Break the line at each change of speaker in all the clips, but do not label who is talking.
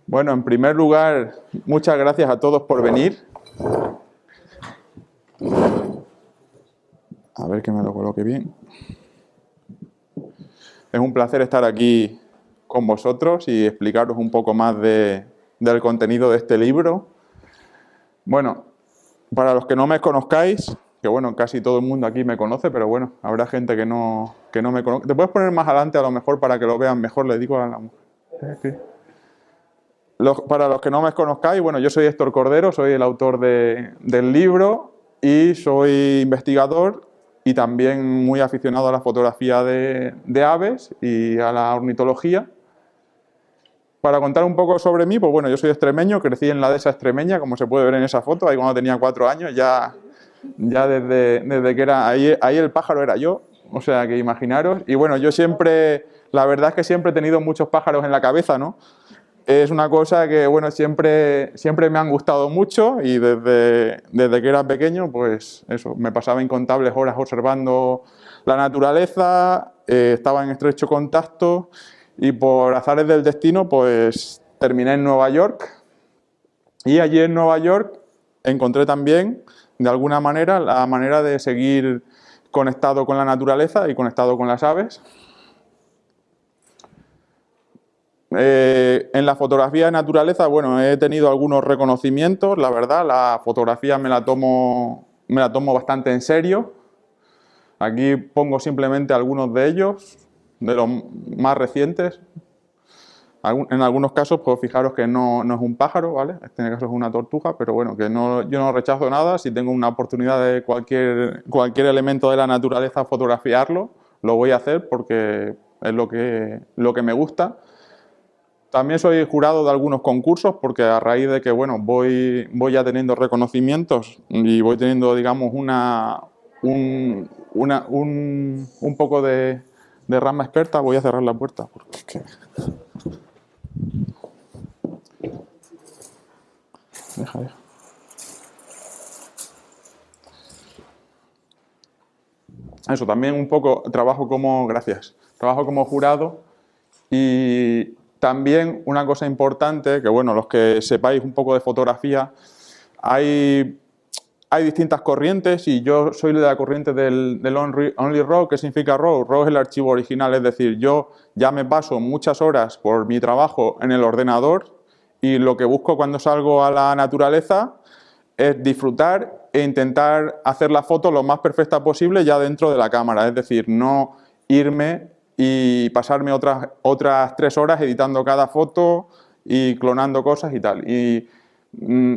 Bueno, en primer lugar, muchas gracias a todos por venir. A ver que me lo coloque bien. Es un placer estar aquí con vosotros y explicaros un poco más del contenido de este libro. Bueno, para los que no me conozcáis, que bueno, casi todo el mundo aquí me conoce, pero bueno, habrá gente que no me conoce. Te puedes poner más adelante a lo mejor para que lo vean mejor, le digo a la mujer. Sí. Para los que no me conozcáis, bueno, yo soy Héctor Cordero, soy el autor del libro y soy investigador y también muy aficionado a la fotografía de aves y a la ornitología. Para contar un poco sobre mí, pues bueno, yo soy extremeño, crecí en la dehesa extremeña, como se puede ver en esa foto, ahí cuando tenía 4 años, ya desde que era, ahí el pájaro era yo, o sea que imaginaros. Y bueno, yo siempre, la verdad es que siempre he tenido muchos pájaros en la cabeza, ¿no? Es una cosa que, bueno, siempre me han gustado mucho y desde que era pequeño, pues eso, me pasaba incontables horas observando la naturaleza, estaba en estrecho contacto y por azares del destino, pues terminé en Nueva York y allí en Nueva York encontré también, de alguna manera, la manera de seguir conectado con la naturaleza y conectado con las aves. En la fotografía de naturaleza, bueno, he tenido algunos reconocimientos, la verdad, la fotografía me la tomo bastante en serio. Aquí pongo simplemente algunos de ellos, de los más recientes. En algunos casos, pues fijaros que no es un pájaro, ¿vale? En este caso es una tortuga, pero bueno, que yo no rechazo nada. Si tengo una oportunidad de cualquier elemento de la naturaleza fotografiarlo, lo voy a hacer porque es lo que me gusta. También soy jurado de algunos concursos porque a raíz de que, bueno, voy ya teniendo reconocimientos y voy teniendo, digamos, un poco de rama experta, voy a cerrar la puerta porque es que... Deja. Eso, también un poco trabajo como jurado y también una cosa importante, que bueno, los que sepáis un poco de fotografía, hay distintas corrientes y yo soy de la corriente del Only RAW, que significa RAW. RAW es el archivo original, es decir, yo ya me paso muchas horas por mi trabajo en el ordenador y lo que busco cuando salgo a la naturaleza es disfrutar e intentar hacer la foto lo más perfecta posible ya dentro de la cámara, es decir, no irme y pasarme otras 3 horas editando cada foto y clonando cosas y tal. Y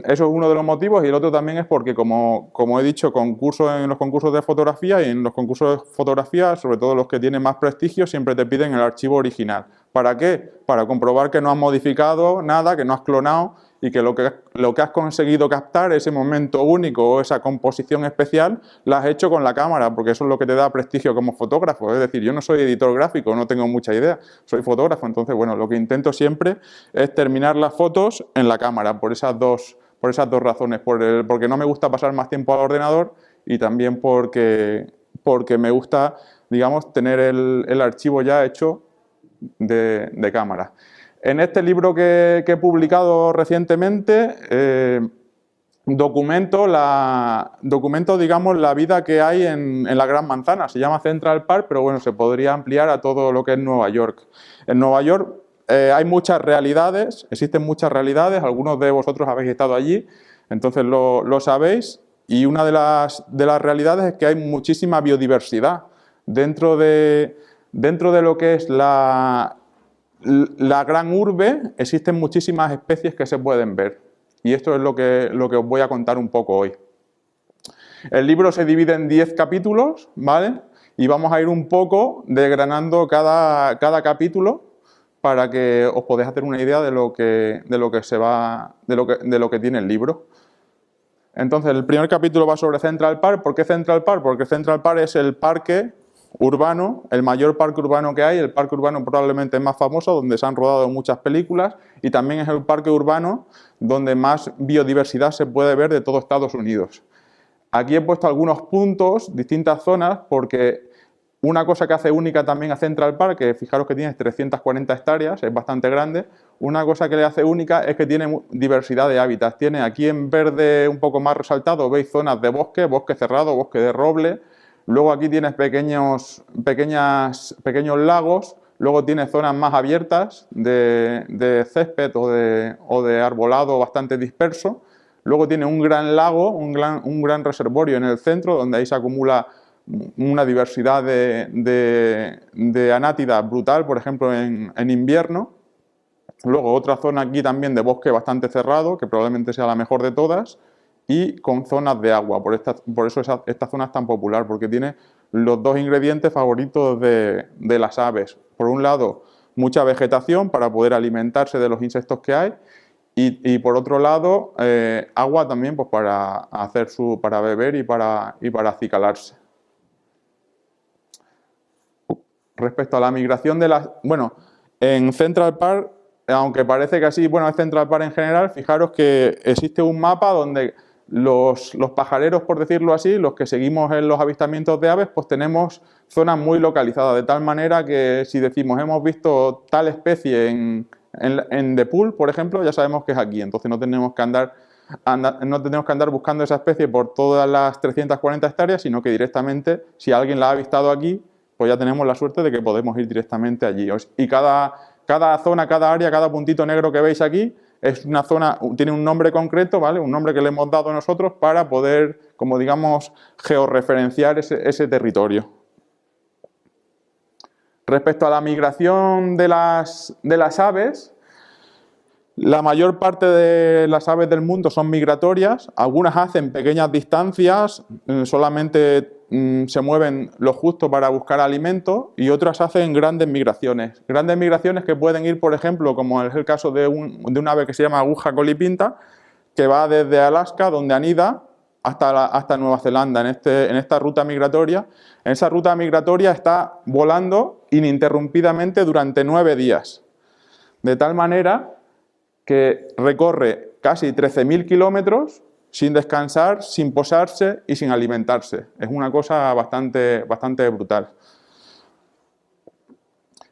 eso es uno de los motivos y el otro también es porque, como he dicho, en los concursos de fotografía y en los concursos de fotografía, sobre todo los que tienen más prestigio, siempre te piden el archivo original. ¿Para qué? Para comprobar que no has modificado nada, que no has clonado y que lo que has conseguido captar, ese momento único o esa composición especial, la has hecho con la cámara, porque eso es lo que te da prestigio como fotógrafo. Es decir, yo no soy editor gráfico, no tengo mucha idea, soy fotógrafo, entonces, bueno, lo que intento siempre es terminar las fotos en la cámara, por esas dos razones, porque no me gusta pasar más tiempo al ordenador y también porque me gusta, digamos, tener el archivo ya hecho de cámara. En este libro que he publicado recientemente, documento, digamos, la vida que hay en la Gran Manzana. Se llama Central Park, pero bueno, se podría ampliar a todo lo que es Nueva York. En Nueva York hay muchas realidades, existen muchas realidades, algunos de vosotros habéis estado allí, entonces lo sabéis, y una de las realidades es que hay muchísima biodiversidad. Dentro de lo que es la gran urbe existen muchísimas especies que se pueden ver y esto es lo que os voy a contar un poco hoy. El libro se divide en 10 capítulos, ¿vale? Y vamos a ir un poco desgranando cada capítulo para que os podáis hacer una idea de lo que tiene el libro. Entonces, el primer capítulo va sobre Central Park. ¿Por qué Central Park? Porque Central Park es el parque urbano, el mayor parque urbano que hay, el parque urbano probablemente más famoso, donde se han rodado muchas películas, y también es el parque urbano donde más biodiversidad se puede ver de todo Estados Unidos. Aquí he puesto algunos puntos, distintas zonas, porque Una cosa que hace única también a Central Park, que fijaros que tiene 340 hectáreas, es bastante grande, una cosa que le hace única es que tiene diversidad de hábitats. Tiene aquí en verde un poco más resaltado, veis zonas de bosque, bosque cerrado, bosque de roble. Luego aquí tienes pequeños lagos. Luego tiene zonas más abiertas de césped o de arbolado bastante disperso. Luego tiene un gran lago, un gran reservorio en el centro, donde ahí se acumula una diversidad de anátidas brutal, por ejemplo en invierno. Luego otra zona aquí también de bosque bastante cerrado, que probablemente sea la mejor de todas, y con zonas de agua. Por eso esta zona es tan popular, porque tiene los dos ingredientes favoritos de las aves. Por un lado, mucha vegetación para poder alimentarse de los insectos que hay, y por otro lado, agua también pues, para beber y para acicalarse. Respecto a la migración de las... Bueno, en Central Park, aunque parece que así, bueno, es Central Park en general, fijaros que existe un mapa donde los pajareros, por decirlo así, los que seguimos en los avistamientos de aves, pues tenemos zonas muy localizadas, de tal manera que si decimos hemos visto tal especie en The Pool, por ejemplo, ya sabemos que es aquí, entonces no tenemos que andar buscando esa especie por todas las 340 hectáreas, sino que directamente, si alguien la ha avistado aquí, pues ya tenemos la suerte de que podemos ir directamente allí. Y cada zona, cada área, cada puntito negro que veis aquí, es una zona, tiene un nombre concreto, ¿vale? Un nombre que le hemos dado nosotros para poder, como digamos, georreferenciar ese territorio. Respecto a la migración de las aves, la mayor parte de las aves del mundo son migratorias, algunas hacen pequeñas distancias, solamente se mueven lo justo para buscar alimento, y otras hacen grandes migraciones. Grandes migraciones que pueden ir, por ejemplo, como es el caso de un ave que se llama aguja colipinta, que va desde Alaska, donde anida, hasta Nueva Zelanda, en esta ruta migratoria. En esa ruta migratoria está volando ininterrumpidamente durante 9 días. De tal manera que recorre casi 13.000 kilómetros sin descansar, sin posarse y sin alimentarse. Es una cosa bastante brutal.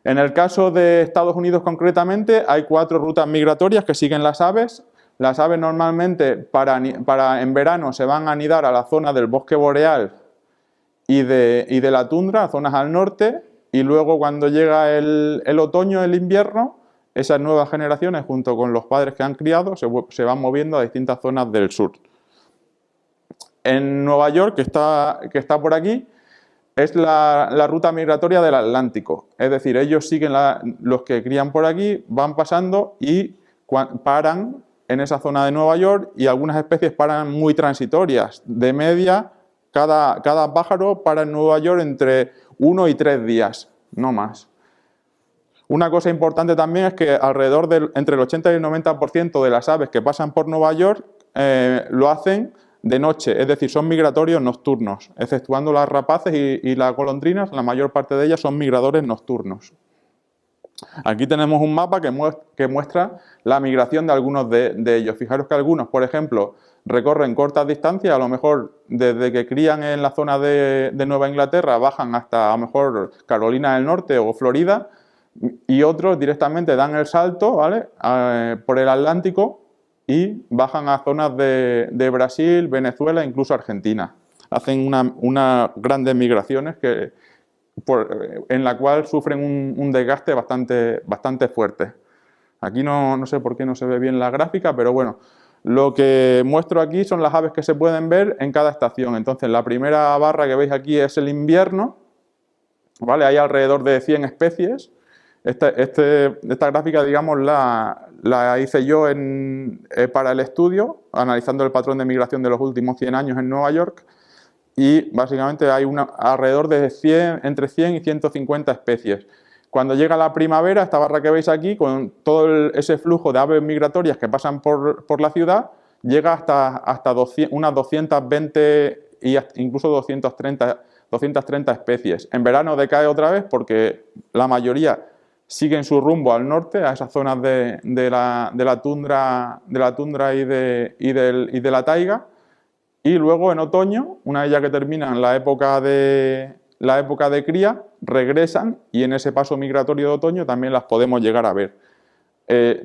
En el caso de Estados Unidos concretamente, hay 4 rutas migratorias que siguen las aves. Las aves normalmente en verano se van a anidar a la zona del bosque boreal y de la tundra, zonas al norte, y luego cuando llega el otoño, el invierno, esas nuevas generaciones, junto con los padres que han criado, se van moviendo a distintas zonas del sur. En Nueva York, que está por aquí, es la ruta migratoria del Atlántico. Es decir, ellos siguen, los que crían por aquí, van pasando y paran en esa zona de Nueva York, y algunas especies paran muy transitorias. De media, cada pájaro para en Nueva York entre 1 y 3 días, no más. Una cosa importante también es que entre el 80 y el 90% de las aves que pasan por Nueva York lo hacen de noche, es decir, son migratorios nocturnos, exceptuando las rapaces y las golondrinas, la mayor parte de ellas son migradores nocturnos. Aquí tenemos un mapa que muestra la migración de algunos de ellos. Fijaros que algunos, por ejemplo, recorren cortas distancias, a lo mejor desde que crían en la zona de Nueva Inglaterra bajan hasta a lo mejor Carolina del Norte o Florida, y otros directamente dan el salto, ¿vale? Por el Atlántico y bajan a zonas de Brasil, Venezuela e incluso Argentina. Hacen unas grandes migraciones en la cual sufren un desgaste bastante fuerte. Aquí no sé por qué no se ve bien la gráfica, pero bueno, lo que muestro aquí son las aves que se pueden ver en cada estación. Entonces, la primera barra que veis aquí es el invierno, ¿vale? Hay alrededor de 100 especies. Esta gráfica, digamos, la hice yo para el estudio, analizando el patrón de migración de los últimos 100 años en Nueva York, y básicamente hay alrededor de entre 100 y 150 especies. Cuando llega la primavera, esta barra que veis aquí, con todo ese flujo de aves migratorias que pasan por la ciudad, llega hasta unas 220 y incluso 230 especies. En verano decae otra vez porque la mayoría siguen su rumbo al norte, a esas zonas de la tundra y de la taiga, y luego en otoño, una vez ya que terminan la época de la época de cría, regresan y en ese paso migratorio de otoño también las podemos llegar a ver.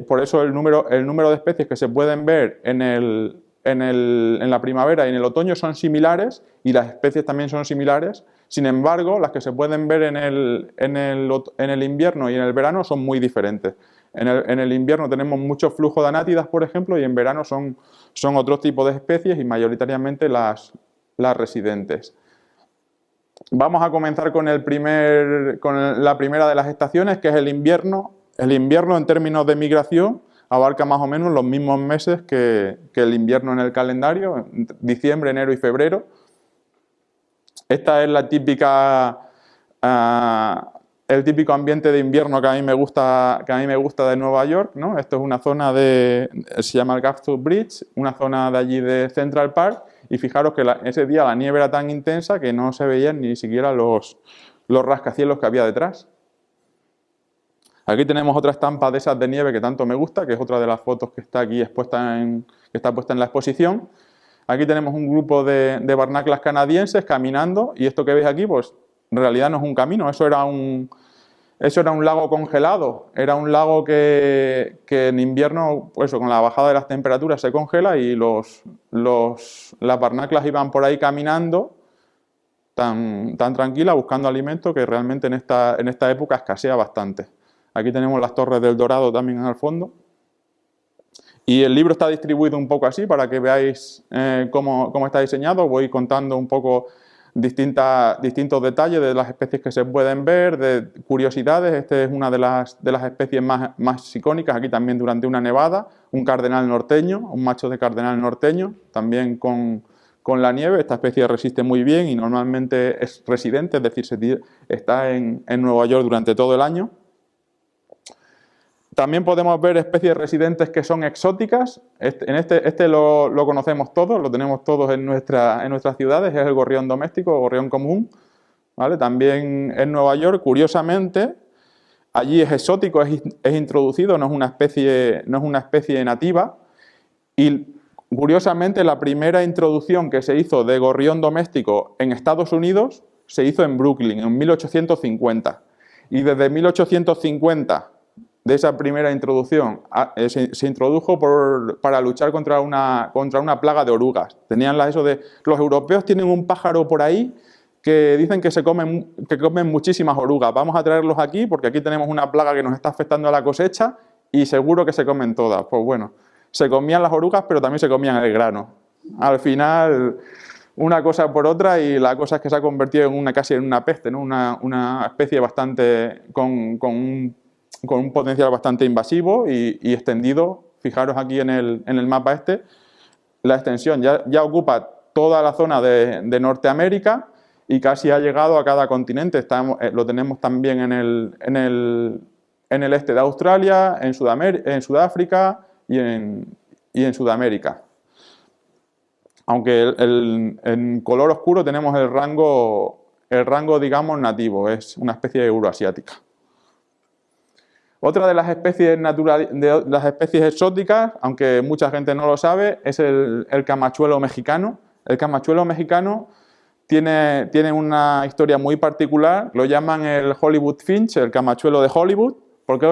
Por eso el número de especies que se pueden ver en la primavera y en el otoño son similares y las especies también son similares. Sin embargo, las que se pueden ver en el invierno y en el verano son muy diferentes. En el invierno tenemos mucho flujo de anátidas, por ejemplo, y en verano son otro tipo de especies y mayoritariamente las residentes. Vamos a comenzar con la primera de las estaciones, que es el invierno. El invierno, en términos de migración, abarca más o menos los mismos meses que el invierno en el calendario, diciembre, enero y febrero. Esta es la típica, el típico ambiente de invierno que a mí me gusta de Nueva York, ¿no? Esto es una zona se llama el Gulf Bridge, una zona de allí de Central Park, y fijaros que ese día la nieve era tan intensa que no se veían ni siquiera los rascacielos que había detrás. Aquí tenemos otra estampa de esas de nieve que tanto me gusta, que es otra de las fotos que está aquí puesta en la exposición. Aquí tenemos un grupo de barnaclas canadienses caminando, y esto que veis aquí, pues en realidad no es un camino, eso era un lago congelado. Era un lago que en invierno, pues con la bajada de las temperaturas se congela, y las barnaclas iban por ahí caminando tan tranquila, buscando alimento, que realmente en esta época escasea bastante. Aquí tenemos las Torres del Dorado también en el fondo. Y el libro está distribuido un poco así para que veáis cómo está diseñado. Voy contando un poco distintos detalles de las especies que se pueden ver, de curiosidades. Esta es una de las especies más icónicas. Aquí también durante una nevada, un cardenal norteño, un macho de cardenal norteño, también con la nieve. Esta especie resiste muy bien y normalmente es residente, es decir, está en Nueva York durante todo el año. También podemos ver especies residentes que son exóticas. Este lo conocemos todos, lo tenemos todos en nuestras ciudades, es el gorrión doméstico, gorrión común, ¿vale? También en Nueva York, curiosamente, allí es exótico, es introducido, no es una especie nativa. Y curiosamente, la primera introducción que se hizo de gorrión doméstico en Estados Unidos se hizo en Brooklyn, en 1850. Y desde 1850... de esa primera introducción, se introdujo para luchar contra una plaga de orugas. Tenían eso de, los europeos tienen un pájaro por ahí que dicen que comen muchísimas orugas. Vamos a traerlos aquí porque aquí tenemos una plaga que nos está afectando a la cosecha y seguro que se comen todas. Pues bueno, se comían las orugas, pero también se comían el grano. Al final, una cosa por otra, y la cosa es que se ha convertido casi en una peste, ¿no? Una especie bastante con un potencial bastante invasivo y extendido. Fijaros aquí en el mapa la extensión ya ocupa toda la zona de Norteamérica y casi ha llegado a cada continente. Lo tenemos también en el este de Australia, en Sudáfrica y en Sudamérica. Aunque en color oscuro tenemos el rango, digamos, nativo, es una especie euroasiática. Otra de las especies exóticas, aunque mucha gente no lo sabe, es el camachuelo mexicano. El camachuelo mexicano tiene una historia muy particular, lo llaman el Hollywood Finch, el camachuelo de Hollywood. ¿Por qué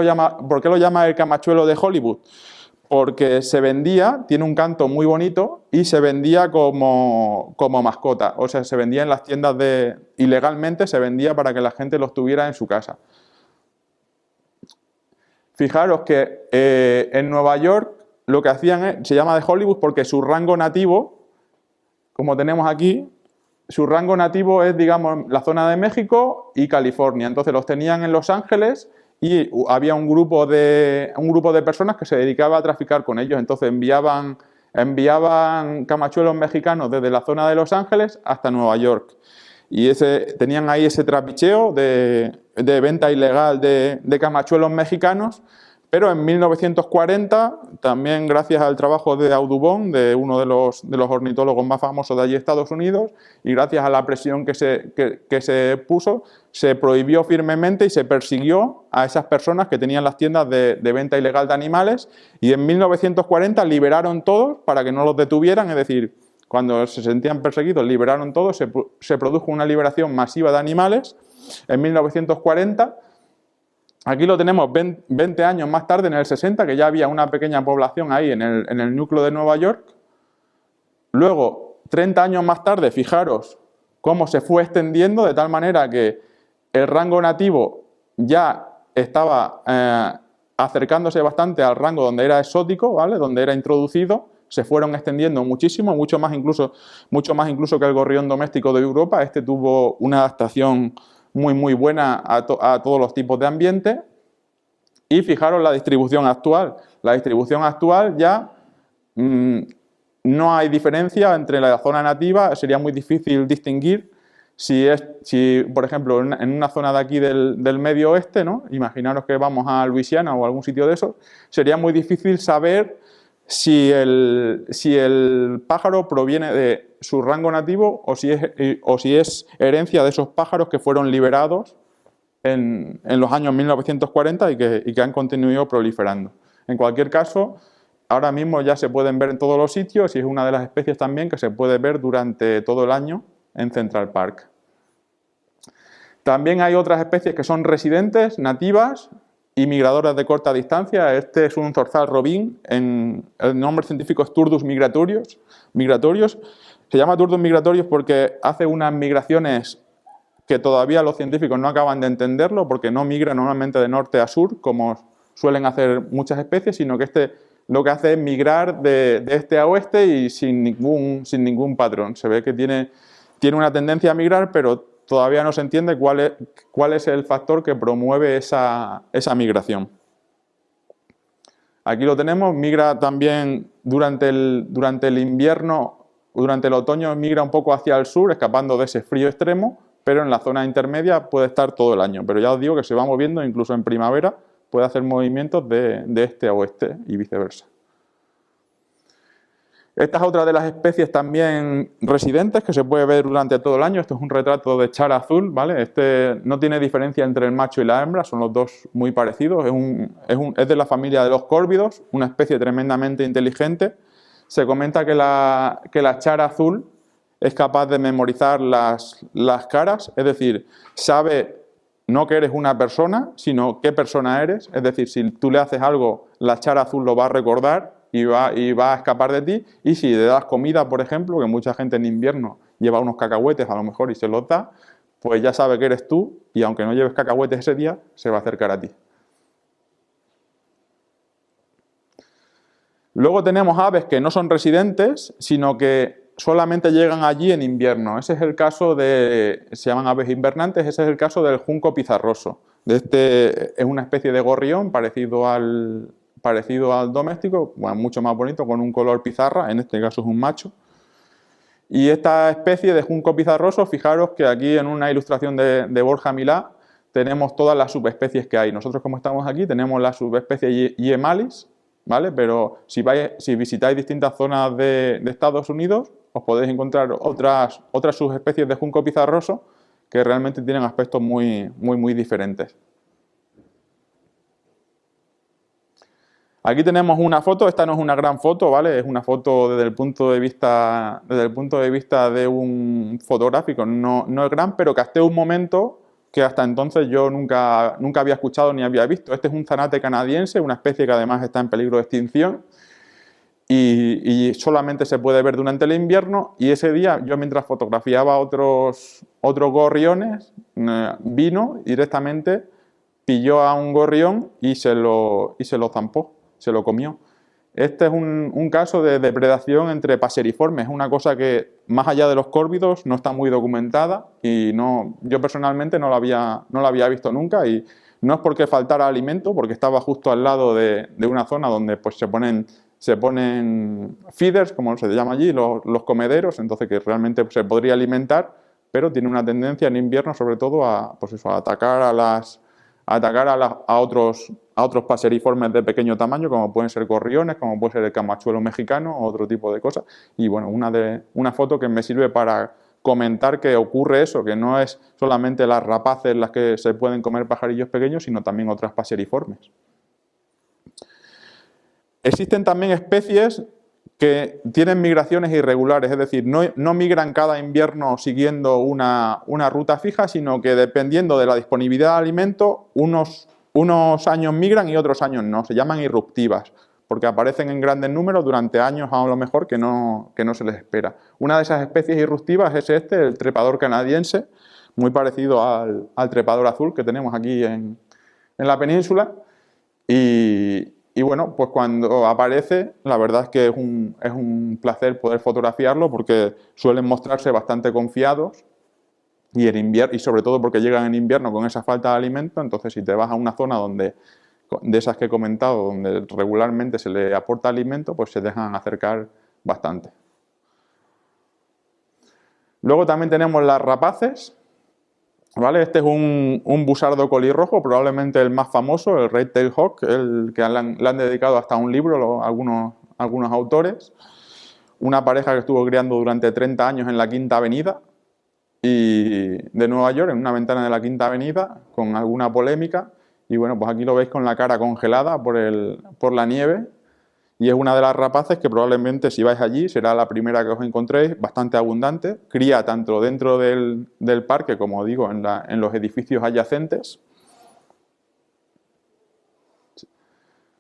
lo llama el camachuelo de Hollywood? Porque tiene un canto muy bonito y se vendía como mascota. O sea, se vendía en las tiendas ilegalmente, se vendía para que la gente los tuviera en su casa. Fijaros que en Nueva York lo que hacían se llama de Hollywood porque su rango nativo, como tenemos aquí, su rango nativo es, digamos, la zona de México y California. Entonces los tenían en Los Ángeles y había un grupo de personas que se dedicaba a traficar con ellos. Entonces enviaban camachuelos mexicanos desde la zona de Los Ángeles hasta Nueva York. Y tenían ahí ese trapicheo de venta ilegal de camachuelos mexicanos, pero en 1940, también gracias al trabajo de Audubon, de uno de los ornitólogos más famosos de allí Estados Unidos, y gracias a la presión que se puso, se prohibió firmemente y se persiguió a esas personas que tenían las tiendas de venta ilegal de animales, y en 1940 liberaron todos para que no los detuvieran, es decir, Cuando se sentían perseguidos, liberaron todo, se produjo una liberación masiva de animales en 1940. Aquí lo tenemos 20 años más tarde, en el 60, que ya había una pequeña población ahí en el núcleo de Nueva York. Luego, 30 años más tarde, fijaros cómo se fue extendiendo, de tal manera que el rango nativo ya estaba acercándose bastante al rango donde era exótico, ¿vale? Donde era introducido. Se fueron extendiendo muchísimo, mucho más incluso que el gorrión doméstico de Europa. Este tuvo una adaptación muy buena a todos los tipos de ambiente. Y fijaros la distribución actual. La distribución actual ya no hay diferencia entre la zona nativa, sería muy difícil distinguir si por ejemplo, en una zona de aquí del medio oeste, ¿no? Imaginaros que vamos a Luisiana o algún sitio de esos, sería muy difícil saber si el pájaro proviene de su rango nativo o si es herencia de esos pájaros que fueron liberados en los años 1940 y que han continuado proliferando. En cualquier caso, ahora mismo ya se pueden ver en todos los sitios y es una de las especies también que se puede ver durante todo el año en Central Park. También hay otras especies que son residentes, nativas y migradoras de corta distancia. Este es un zorzal robín, el nombre científico es Turdus migratorius. Se llama Turdus migratorius porque hace unas migraciones que todavía los científicos no acaban de entenderlo, porque no migra normalmente de norte a sur, como suelen hacer muchas especies, sino que lo que hace es migrar de este a oeste y sin ningún patrón. Se ve que tiene una tendencia a migrar, pero todavía no se entiende cuál es el factor que promueve esa migración. Aquí lo tenemos, migra también durante el invierno, durante el otoño migra un poco hacia el sur, escapando de ese frío extremo, pero en la zona intermedia puede estar todo el año. Pero ya os digo que se va moviendo, incluso en primavera puede hacer movimientos de este a oeste y viceversa. Esta es otra de las especies también residentes que se puede ver durante todo el año. Esto es un retrato de chara azul, ¿vale? Este no tiene diferencia entre el macho y la hembra, son los dos muy parecidos. Es de la familia de los córvidos, una especie tremendamente inteligente. Se comenta que la chara azul es capaz de memorizar las caras, es decir, sabe no que eres una persona, sino qué persona eres. Es decir, si tú le haces algo, la chara azul lo va a recordar y va a escapar de ti. Y si le das comida, por ejemplo, que mucha gente en invierno lleva unos cacahuetes a lo mejor y se los da, pues ya sabe que eres tú y aunque no lleves cacahuetes ese día, se va a acercar a ti. Luego tenemos aves que no son residentes, sino que solamente llegan allí en invierno. Ese es el caso se llaman aves invernantes, ese es el caso del junco pizarroso. Es una especie de gorrión parecido al doméstico, bueno, mucho más bonito, con un color pizarra, en este caso es un macho. Y esta especie de junco pizarroso, fijaros que aquí en una ilustración de Borja Milá tenemos todas las subespecies que hay. Nosotros, como estamos aquí, tenemos la subespecie Iemalis, ¿vale? Pero si visitáis distintas zonas de Estados Unidos, os podéis encontrar otras subespecies de junco pizarroso que realmente tienen aspectos muy diferentes. Aquí tenemos una foto, esta no es una gran foto, ¿vale? Es una foto desde el punto de vista de un fotográfico, no es gran, pero capté un momento que hasta entonces yo nunca había escuchado ni había visto. Este es un zanate canadiense, una especie que además está en peligro de extinción y solamente se puede ver durante el invierno. Y ese día, yo mientras fotografiaba otros gorriones, vino directamente, pilló a un gorrión y se lo zampó, se lo comió. Este es un caso de depredación entre paseriformes, es una cosa que más allá de los córvidos no está muy documentada y yo personalmente no la había visto nunca, y no es porque faltara alimento, porque estaba justo al lado de una zona donde pues, se ponen feeders, como se llama allí, los comederos, entonces que realmente se podría alimentar, pero tiene una tendencia en invierno sobre todo a atacar a otros paseriformes de pequeño tamaño, como pueden ser gorriones, como puede ser el camachuelo mexicano o otro tipo de cosas. Y bueno, una foto que me sirve para comentar que ocurre eso, que no es solamente las rapaces las que se pueden comer pajarillos pequeños, sino también otras paseriformes. Existen también especies que tienen migraciones irregulares, es decir, no migran cada invierno siguiendo una ruta fija, sino que dependiendo de la disponibilidad de alimento, unos años migran y otros años no, se llaman irruptivas, porque aparecen en grandes números durante años a lo mejor que no se les espera. Una de esas especies irruptivas es el trepador canadiense, muy parecido al trepador azul que tenemos aquí en la península, y bueno, pues cuando aparece, la verdad es que es un placer poder fotografiarlo porque suelen mostrarse bastante confiados y sobre todo porque llegan en invierno con esa falta de alimento. Entonces, si te vas a una zona de esas que he comentado, donde regularmente se le aporta alimento, pues se dejan acercar bastante. Luego también tenemos las rapaces. ¿Vale? Este es un busardo colirrojo, probablemente el más famoso, el Red-tailed Hawk, el que le han dedicado hasta un libro algunos autores. Una pareja que estuvo criando durante 30 años en la Quinta Avenida de Nueva York, en una ventana de la Quinta Avenida, con alguna polémica. Y bueno, pues aquí lo veis con la cara congelada por la nieve. Y es una de las rapaces que probablemente si vais allí será la primera que os encontréis, bastante abundante. Cría tanto dentro del parque como digo en los edificios adyacentes.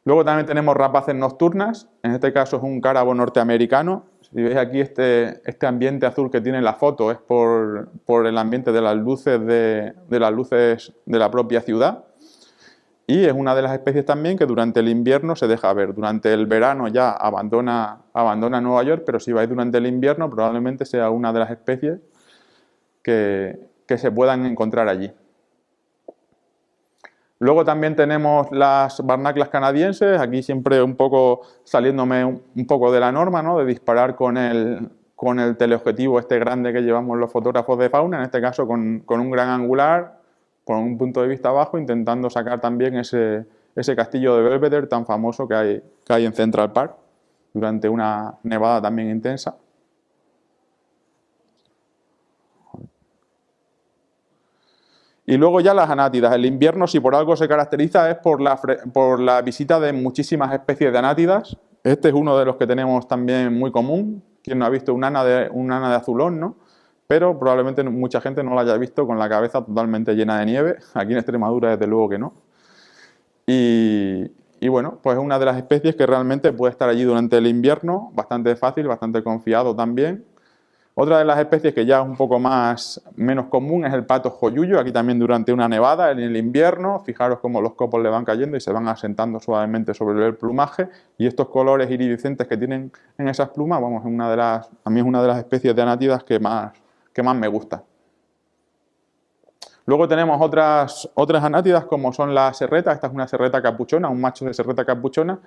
Luego también tenemos rapaces nocturnas, en este caso es un cárabo norteamericano. Si veis aquí este ambiente azul que tiene la foto es por el ambiente de las luces de la propia ciudad. Y es una de las especies también que durante el invierno se deja ver. Durante el verano ya abandona Nueva York, pero si vais durante el invierno probablemente sea una de las especies que se puedan encontrar allí. Luego también tenemos las barnaclas canadienses, aquí siempre un poco saliéndome un poco de la norma, ¿no? De disparar con el teleobjetivo este grande que llevamos los fotógrafos de fauna, en este caso con un gran angular, con un punto de vista bajo, intentando sacar también ese castillo de Belvedere tan famoso que hay en Central Park durante una nevada también intensa. Y luego ya las anátidas. El invierno, si por algo se caracteriza, es por la visita de muchísimas especies de anátidas. Este es uno de los que tenemos también muy común. ¿Quién no ha visto un ana de azulón, no? Pero probablemente mucha gente no lo haya visto con la cabeza totalmente llena de nieve. Aquí en Extremadura desde luego que no. Y bueno, pues es una de las especies que realmente puede estar allí durante el invierno, bastante fácil, bastante confiado también. Otra de las especies que ya es un poco menos común es el pato joyuyo, aquí también durante una nevada en el invierno. Fijaros cómo los copos le van cayendo y se van asentando suavemente sobre el plumaje, y estos colores iridiscentes que tienen en esas plumas, vamos, a mí es una de las especies de anátidas que más me gusta. Luego tenemos otras anátidas como son las serretas. Esta es una serreta capuchona, un macho de serreta capuchona,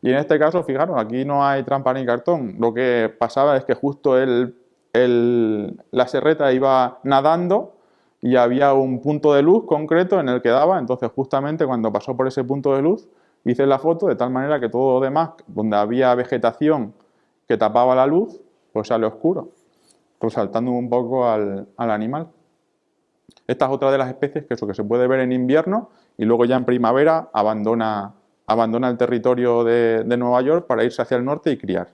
y en este caso, fijaros, aquí no hay trampa ni cartón. Lo que pasaba es que justo la serreta iba nadando y había un punto de luz concreto en el que daba, entonces justamente cuando pasó por ese punto de luz hice la foto de tal manera que todo lo demás, donde había vegetación que tapaba la luz, pues sale oscuro, resaltando un poco al animal. Esta es otra de las especies que se puede ver en invierno y luego ya en primavera abandona el territorio de Nueva York para irse hacia el norte y criar.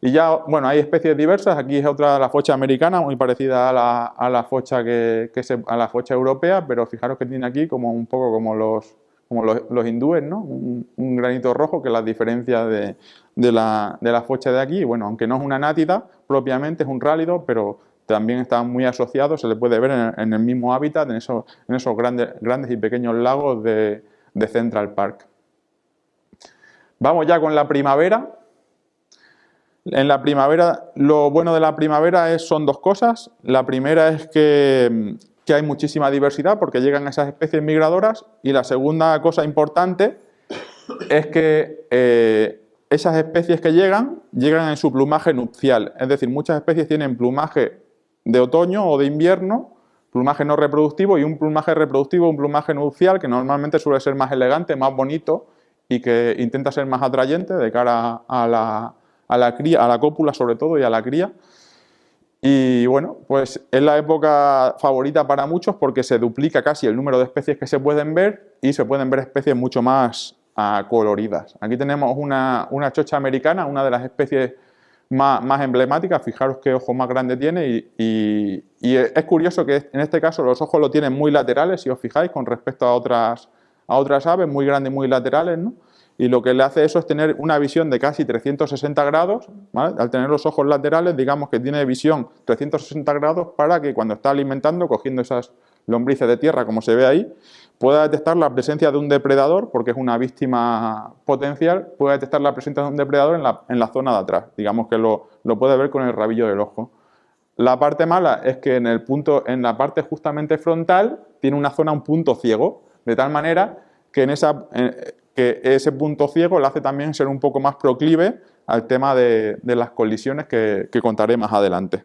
Y ya, bueno, hay especies diversas. Aquí es otra, la focha americana, muy parecida a la focha a la focha europea, pero fijaros que tiene aquí como un poco como los hindúes, ¿no? Un granito rojo que las diferencia de la focha de aquí. Y bueno, aunque no es una nátida propiamente, es un rálido, pero también está muy asociado, se le puede ver en el mismo hábitat, en esos grandes y pequeños lagos de Central Park. Vamos ya con la primavera. En la primavera, lo bueno de la primavera son dos cosas. La primera es que hay muchísima diversidad porque llegan esas especies migradoras, y la segunda cosa importante es que esas especies que llegan en su plumaje nupcial. Es decir, muchas especies tienen plumaje de otoño o de invierno, plumaje no reproductivo, y un plumaje reproductivo, un plumaje nupcial, que normalmente suele ser más elegante, más bonito y que intenta ser más atrayente de cara a la cría, a la cópula sobre todo y a la cría. Y bueno, pues es la época favorita para muchos porque se duplica casi el número de especies que se pueden ver y se pueden ver especies mucho más coloridas. Aquí tenemos una chocha americana, una de las especies más emblemáticas. Fijaros qué ojo más grande tiene y es curioso que en este caso los ojos lo tienen muy laterales, si os fijáis, con respecto a otras aves, muy grandes y muy laterales, ¿no? Y lo que le hace eso es tener una visión de casi 360 grados, ¿vale? Al tener los ojos laterales, digamos que tiene visión 360 grados para que cuando está alimentando, cogiendo esas lombrices de tierra, como se ve ahí, pueda detectar la presencia de un depredador, porque es una víctima potencial, puede detectar la presencia de un depredador en la zona de atrás. Digamos que lo puede ver con el rabillo del ojo. La parte mala es que en la parte justamente frontal tiene una zona, un punto ciego, de tal manera que que ese punto ciego le hace también ser un poco más proclive al tema de las colisiones que contaré más adelante.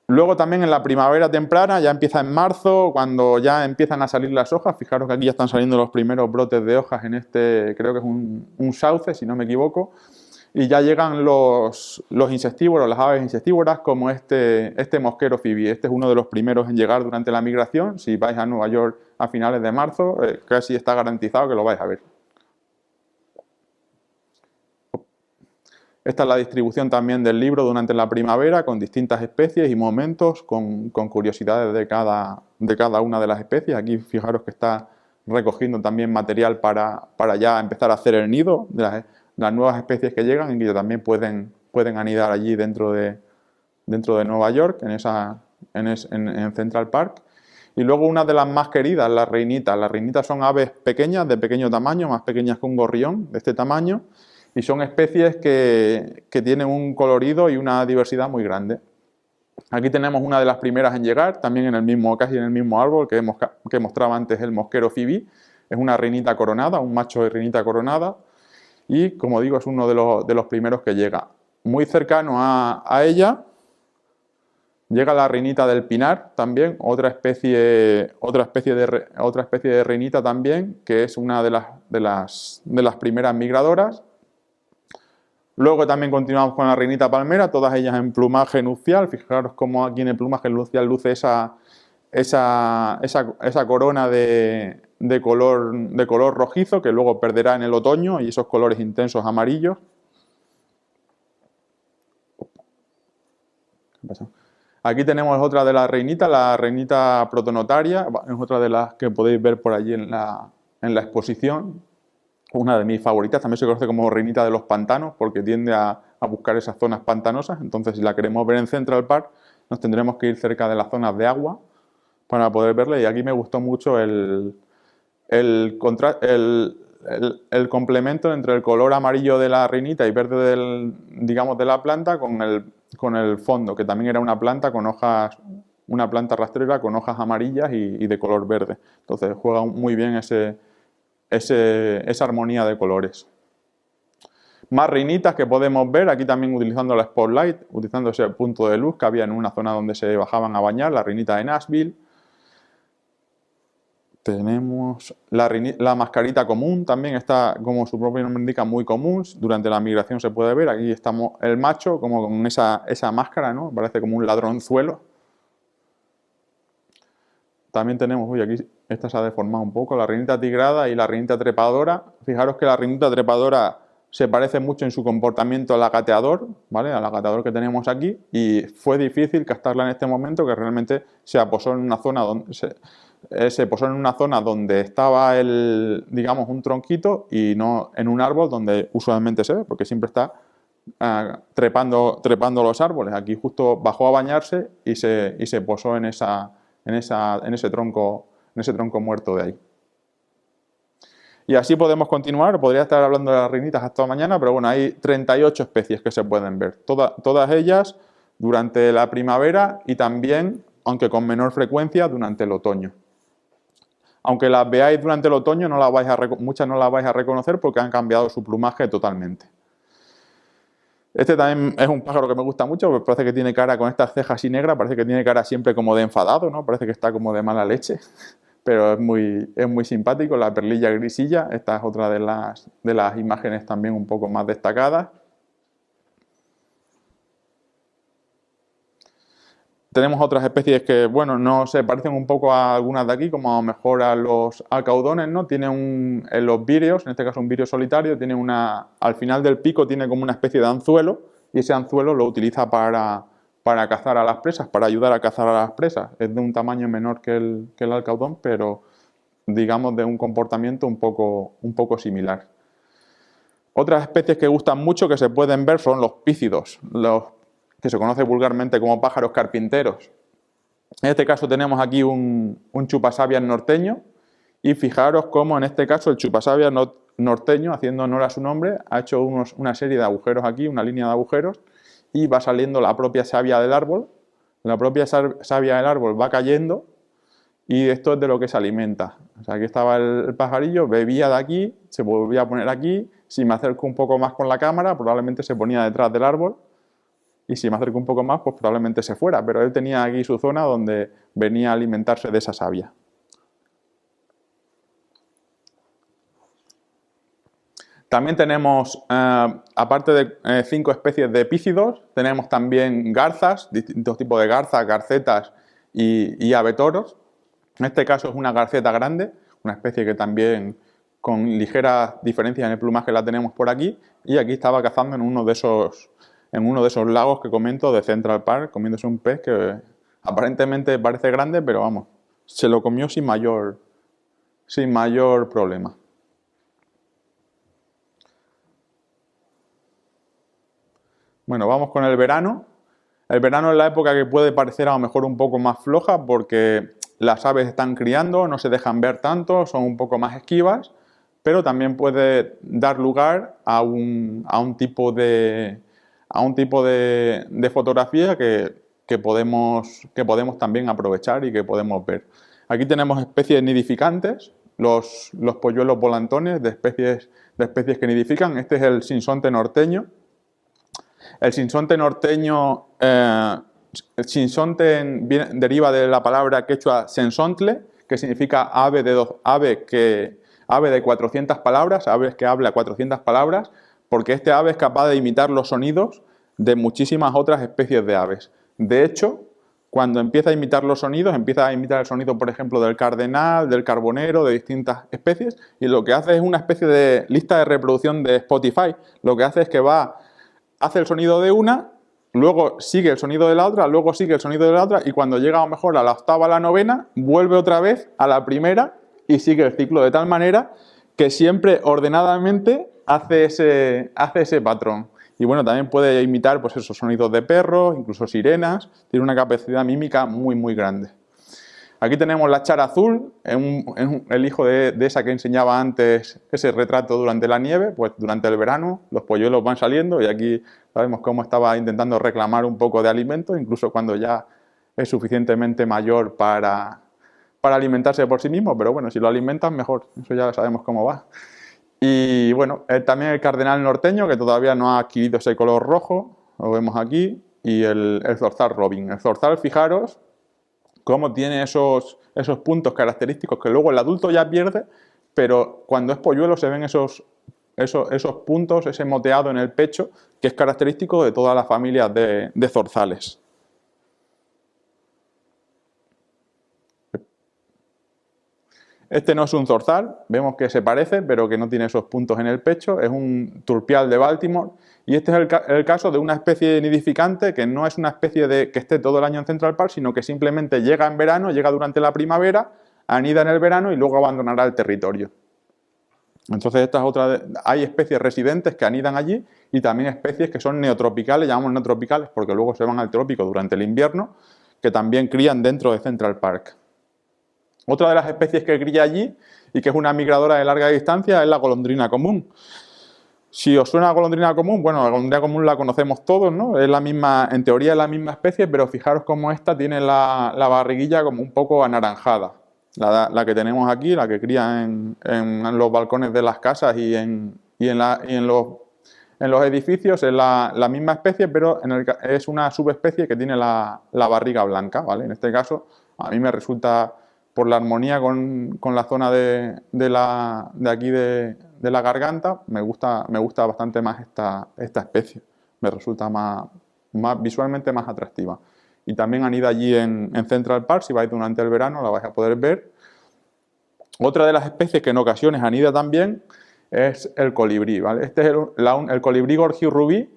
Luego también en la primavera temprana, ya empieza en marzo, cuando ya empiezan a salir las hojas. Fijaros que aquí ya están saliendo los primeros brotes de hojas en creo que es un sauce, si no me equivoco. Y ya llegan los insectívoros, las aves insectívoras, como este mosquero phoebe. Este es uno de los primeros en llegar durante la migración. Si vais a Nueva York a finales de marzo, casi está garantizado que lo vais a ver. Esta es la distribución también del libro durante la primavera, con distintas especies y momentos, con curiosidades de cada una de las especies. Aquí fijaros que está recogiendo también material para ya empezar a hacer el nido de las nuevas especies que llegan y que también pueden anidar allí dentro de Nueva York, en Central Park. Y luego una de las más queridas, las reinitas. Las reinitas son aves pequeñas, de pequeño tamaño, más pequeñas que un gorrión, de este tamaño, y son especies que tienen un colorido y una diversidad muy grande. Aquí tenemos una de las primeras en llegar, también casi en el mismo árbol que mostraba antes el mosquero phoebe. Es una reinita coronada, un macho de reinita coronada, y como digo, es uno de los primeros que llega. Muy cercano a ella llega la reinita del pinar también, otra especie de reinita también, que es una de las primeras migradoras. Luego también continuamos con la reinita palmera, todas ellas en plumaje nupcial. Fijaros cómo aquí en el plumaje nupcial luce esa corona de color rojizo, que luego perderá en el otoño, y esos colores intensos amarillos. ¿Qué pasa? Aquí tenemos otra de las reinitas, la reinita protonotaria, es otra de las que podéis ver por allí en la exposición. Una de mis favoritas, también se conoce como reinita de los pantanos, porque tiende a buscar esas zonas pantanosas. Entonces, si la queremos ver en Central Park, nos tendremos que ir cerca de las zonas de agua para poder verla. Y aquí me gustó mucho el complemento entre el color amarillo de la reinita y verde de la planta con el fondo, que también era una planta con hojas, una planta rastrera con hojas amarillas y de color verde. Entonces juega muy bien esa armonía de colores. Más reinitas que podemos ver, aquí también utilizando la spotlight, utilizando ese punto de luz que había en una zona donde se bajaban a bañar, la reinita de Nashville. Tenemos la mascarita común, también está, como su propio nombre indica, muy común. Durante la migración se puede ver, aquí estamos el macho, como con esa máscara, ¿no? Parece como un ladronzuelo. También tenemos, aquí esta se ha deformado un poco, la reinita tigrada y la reinita trepadora. Fijaros que la reinita trepadora se parece mucho en su comportamiento al agateador, ¿vale? Al agateador que tenemos aquí, y fue difícil captarla en este momento, que realmente se posó en una zona donde estaba digamos, un tronquito y no en un árbol donde usualmente se ve, porque siempre está trepando los árboles. Aquí justo bajó a bañarse y se posó en ese tronco muerto de ahí. Y así podemos continuar, podría estar hablando de las reinitas hasta mañana, pero bueno, hay 38 especies que se pueden ver, todas ellas durante la primavera y también, aunque con menor frecuencia, durante el otoño. Aunque las veáis durante el otoño, muchas no las vais a reconocer porque han cambiado su plumaje totalmente. Este también es un pájaro que me gusta mucho, porque parece que tiene cara con estas cejas así negras, parece que tiene cara siempre como de enfadado, ¿no? Parece que está como de mala leche, pero es muy simpático, la perlilla grisilla. Esta es otra de las imágenes también un poco más destacadas. Tenemos otras especies que, bueno, no se parecen un poco a algunas de aquí, como a lo mejor a los alcaudones, ¿no? Tiene en los víreos, en este caso un vírea solitario, tiene al final del pico tiene como una especie de anzuelo, y ese anzuelo lo utiliza para cazar a las presas, para ayudar a cazar a las presas. Es de un tamaño menor que el alcaudón, pero digamos de un comportamiento un poco similar. Otras especies que gustan mucho, que se pueden ver, son los pícidos, los que se conoce vulgarmente como pájaros carpinteros. En este caso tenemos aquí un chupasabias norteño, y fijaros cómo en este caso el chupasabias norteño, haciendo honor a su nombre, ha hecho una serie de agujeros aquí, una línea de agujeros, y va saliendo la propia savia del árbol. La propia savia del árbol va cayendo, y esto es de lo que se alimenta. O sea, aquí estaba el pajarillo, bebía de aquí, se volvía a poner aquí. Si me acerco un poco más con la cámara, probablemente se ponía detrás del árbol, y si me acerco un poco más, pues probablemente se fuera, pero él tenía aquí su zona donde venía a alimentarse de esa savia. También tenemos, aparte de 5 especies de epícidos, tenemos también garzas, distintos tipos de garzas, garcetas y abetoros. En este caso es una garceta grande, una especie que también con ligeras diferencias en el plumaje la tenemos por aquí, y aquí estaba cazando en uno de esos lagos que comento de Central Park, comiéndose un pez que aparentemente parece grande, pero vamos, se lo comió sin mayor problema. Bueno, vamos con el verano. El verano es la época que puede parecer a lo mejor un poco más floja porque las aves están criando, no se dejan ver tanto, son un poco más esquivas, pero también puede dar lugar a un tipo de fotografía que podemos también aprovechar y que podemos ver. Aquí tenemos especies nidificantes, los polluelos volantones de especies que nidifican. Este es el sinsonte norteño. El sinsonte norteño, el sinsonte deriva de la palabra quechua sensontle, que significa ave de 400 palabras, aves que habla 400 palabras, porque este ave es capaz de imitar los sonidos de muchísimas otras especies de aves. De hecho, cuando empieza a imitar los sonidos, empieza a imitar el sonido, por ejemplo, del cardenal, del carbonero, de distintas especies, y lo que hace es una especie de lista de reproducción de Spotify. Lo que hace es que hace el sonido de una, luego sigue el sonido de la otra, luego sigue el sonido de la otra, y cuando llega a lo mejor a la octava, a la novena, vuelve otra vez a la primera y sigue el ciclo, de tal manera que siempre ordenadamente hace ese patrón. Y bueno, también puede imitar pues esos sonidos de perros, incluso sirenas. Tiene una capacidad mímica muy, muy grande. Aquí tenemos la chara azul, el hijo de esa que enseñaba antes, ese retrato durante la nieve. Pues durante el verano los polluelos van saliendo, y aquí sabemos cómo estaba intentando reclamar un poco de alimento, incluso cuando ya es suficientemente mayor para alimentarse por sí mismo, pero bueno, si lo alimentan mejor, eso ya sabemos cómo va. Y bueno, también el cardenal norteño, que todavía no ha adquirido ese color rojo, lo vemos aquí, y el zorzal robin. El zorzal, fijaros cómo tiene esos puntos característicos que luego el adulto ya pierde, pero cuando es polluelo se ven esos puntos, ese moteado en el pecho, que es característico de todas las familias de zorzales. Este no es un zorzal, vemos que se parece, pero que no tiene esos puntos en el pecho. Es un turpial de Baltimore, y este es el caso de una especie nidificante que no es una especie que esté todo el año en Central Park, sino que simplemente llega en verano, llega durante la primavera, anida en el verano y luego abandonará el territorio. Entonces esta es otra hay especies residentes que anidan allí, y también especies que son neotropicales, llamamos neotropicales porque luego se van al trópico durante el invierno, que también crían dentro de Central Park. Otra de las especies que cría allí y que es una migradora de larga distancia es la golondrina común. Si os suena a golondrina común, bueno, la golondrina común la conocemos todos, ¿no? Es la misma, en teoría es la misma especie, pero fijaros cómo esta tiene la barriguilla como un poco anaranjada. La que tenemos aquí, la que cría en los balcones de las casas y en los edificios, es la misma especie, pero es una subespecie que tiene la barriga blanca, ¿vale? En este caso, a mí me resulta, por la armonía con la zona de aquí de la garganta, me gusta bastante más esta especie. Me resulta visualmente más atractiva. y también anida allí en Central Park. Si vais durante el verano la vais a poder ver. Otra de las especies que en ocasiones anida también es el colibrí, ¿vale? Este es el colibrí gorgiu rubí.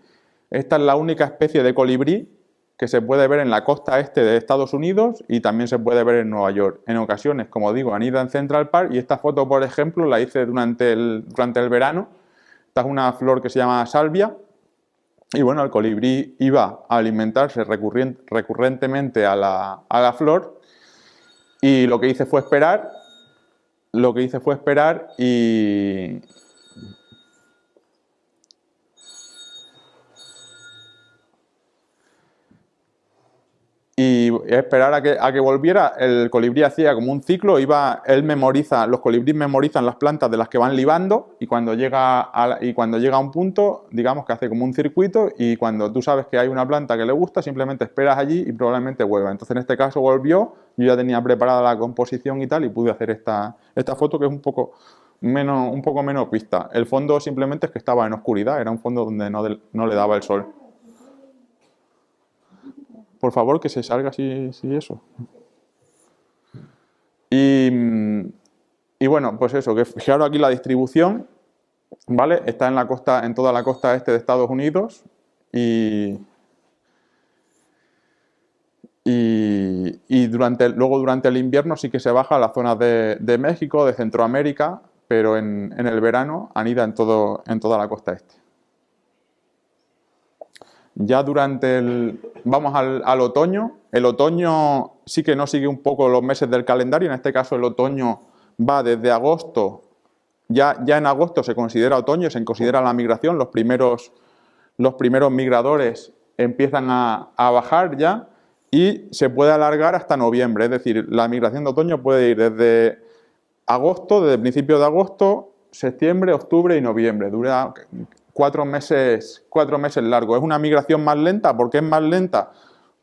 Esta es la única especie de colibrí que se puede ver en la costa este de Estados Unidos y también se puede ver en Nueva York. En ocasiones, como digo, anida en Central Park, y esta foto, por ejemplo, la hice durante el verano. Esta es una flor que se llama salvia, y bueno, el colibrí iba a alimentarse recurrentemente a la flor, y lo que hice fue esperar y esperar a que volviera. El colibrí hacía como un ciclo, los colibríes memorizan las plantas de las que van libando, y cuando llega a un punto, digamos que hace como un circuito, y cuando tú sabes que hay una planta que le gusta, simplemente esperas allí y probablemente vuelva. Entonces en este caso volvió, yo ya tenía preparada la composición y tal, y pude hacer esta foto, que es un poco menos vista. El fondo simplemente es que estaba en oscuridad, era un fondo donde no le daba el sol. Por favor, que se salga si eso. Y bueno, pues eso, que fijaros aquí la distribución, ¿vale? Está en toda la costa este de Estados Unidos, y luego durante el invierno sí que se baja a las zonas de México, de Centroamérica, pero en el verano anida en toda la costa este. Ya vamos al otoño. El otoño sí que no sigue un poco los meses del calendario. En este caso el otoño va desde agosto. Ya en agosto se considera otoño, se considera la migración. Los primeros migradores empiezan a bajar ya, y se puede alargar hasta noviembre. Es decir, la migración de otoño puede ir desde principios de agosto, septiembre, octubre y noviembre. Dura 4 meses largos. Es una migración más lenta. ¿Por qué es más lenta?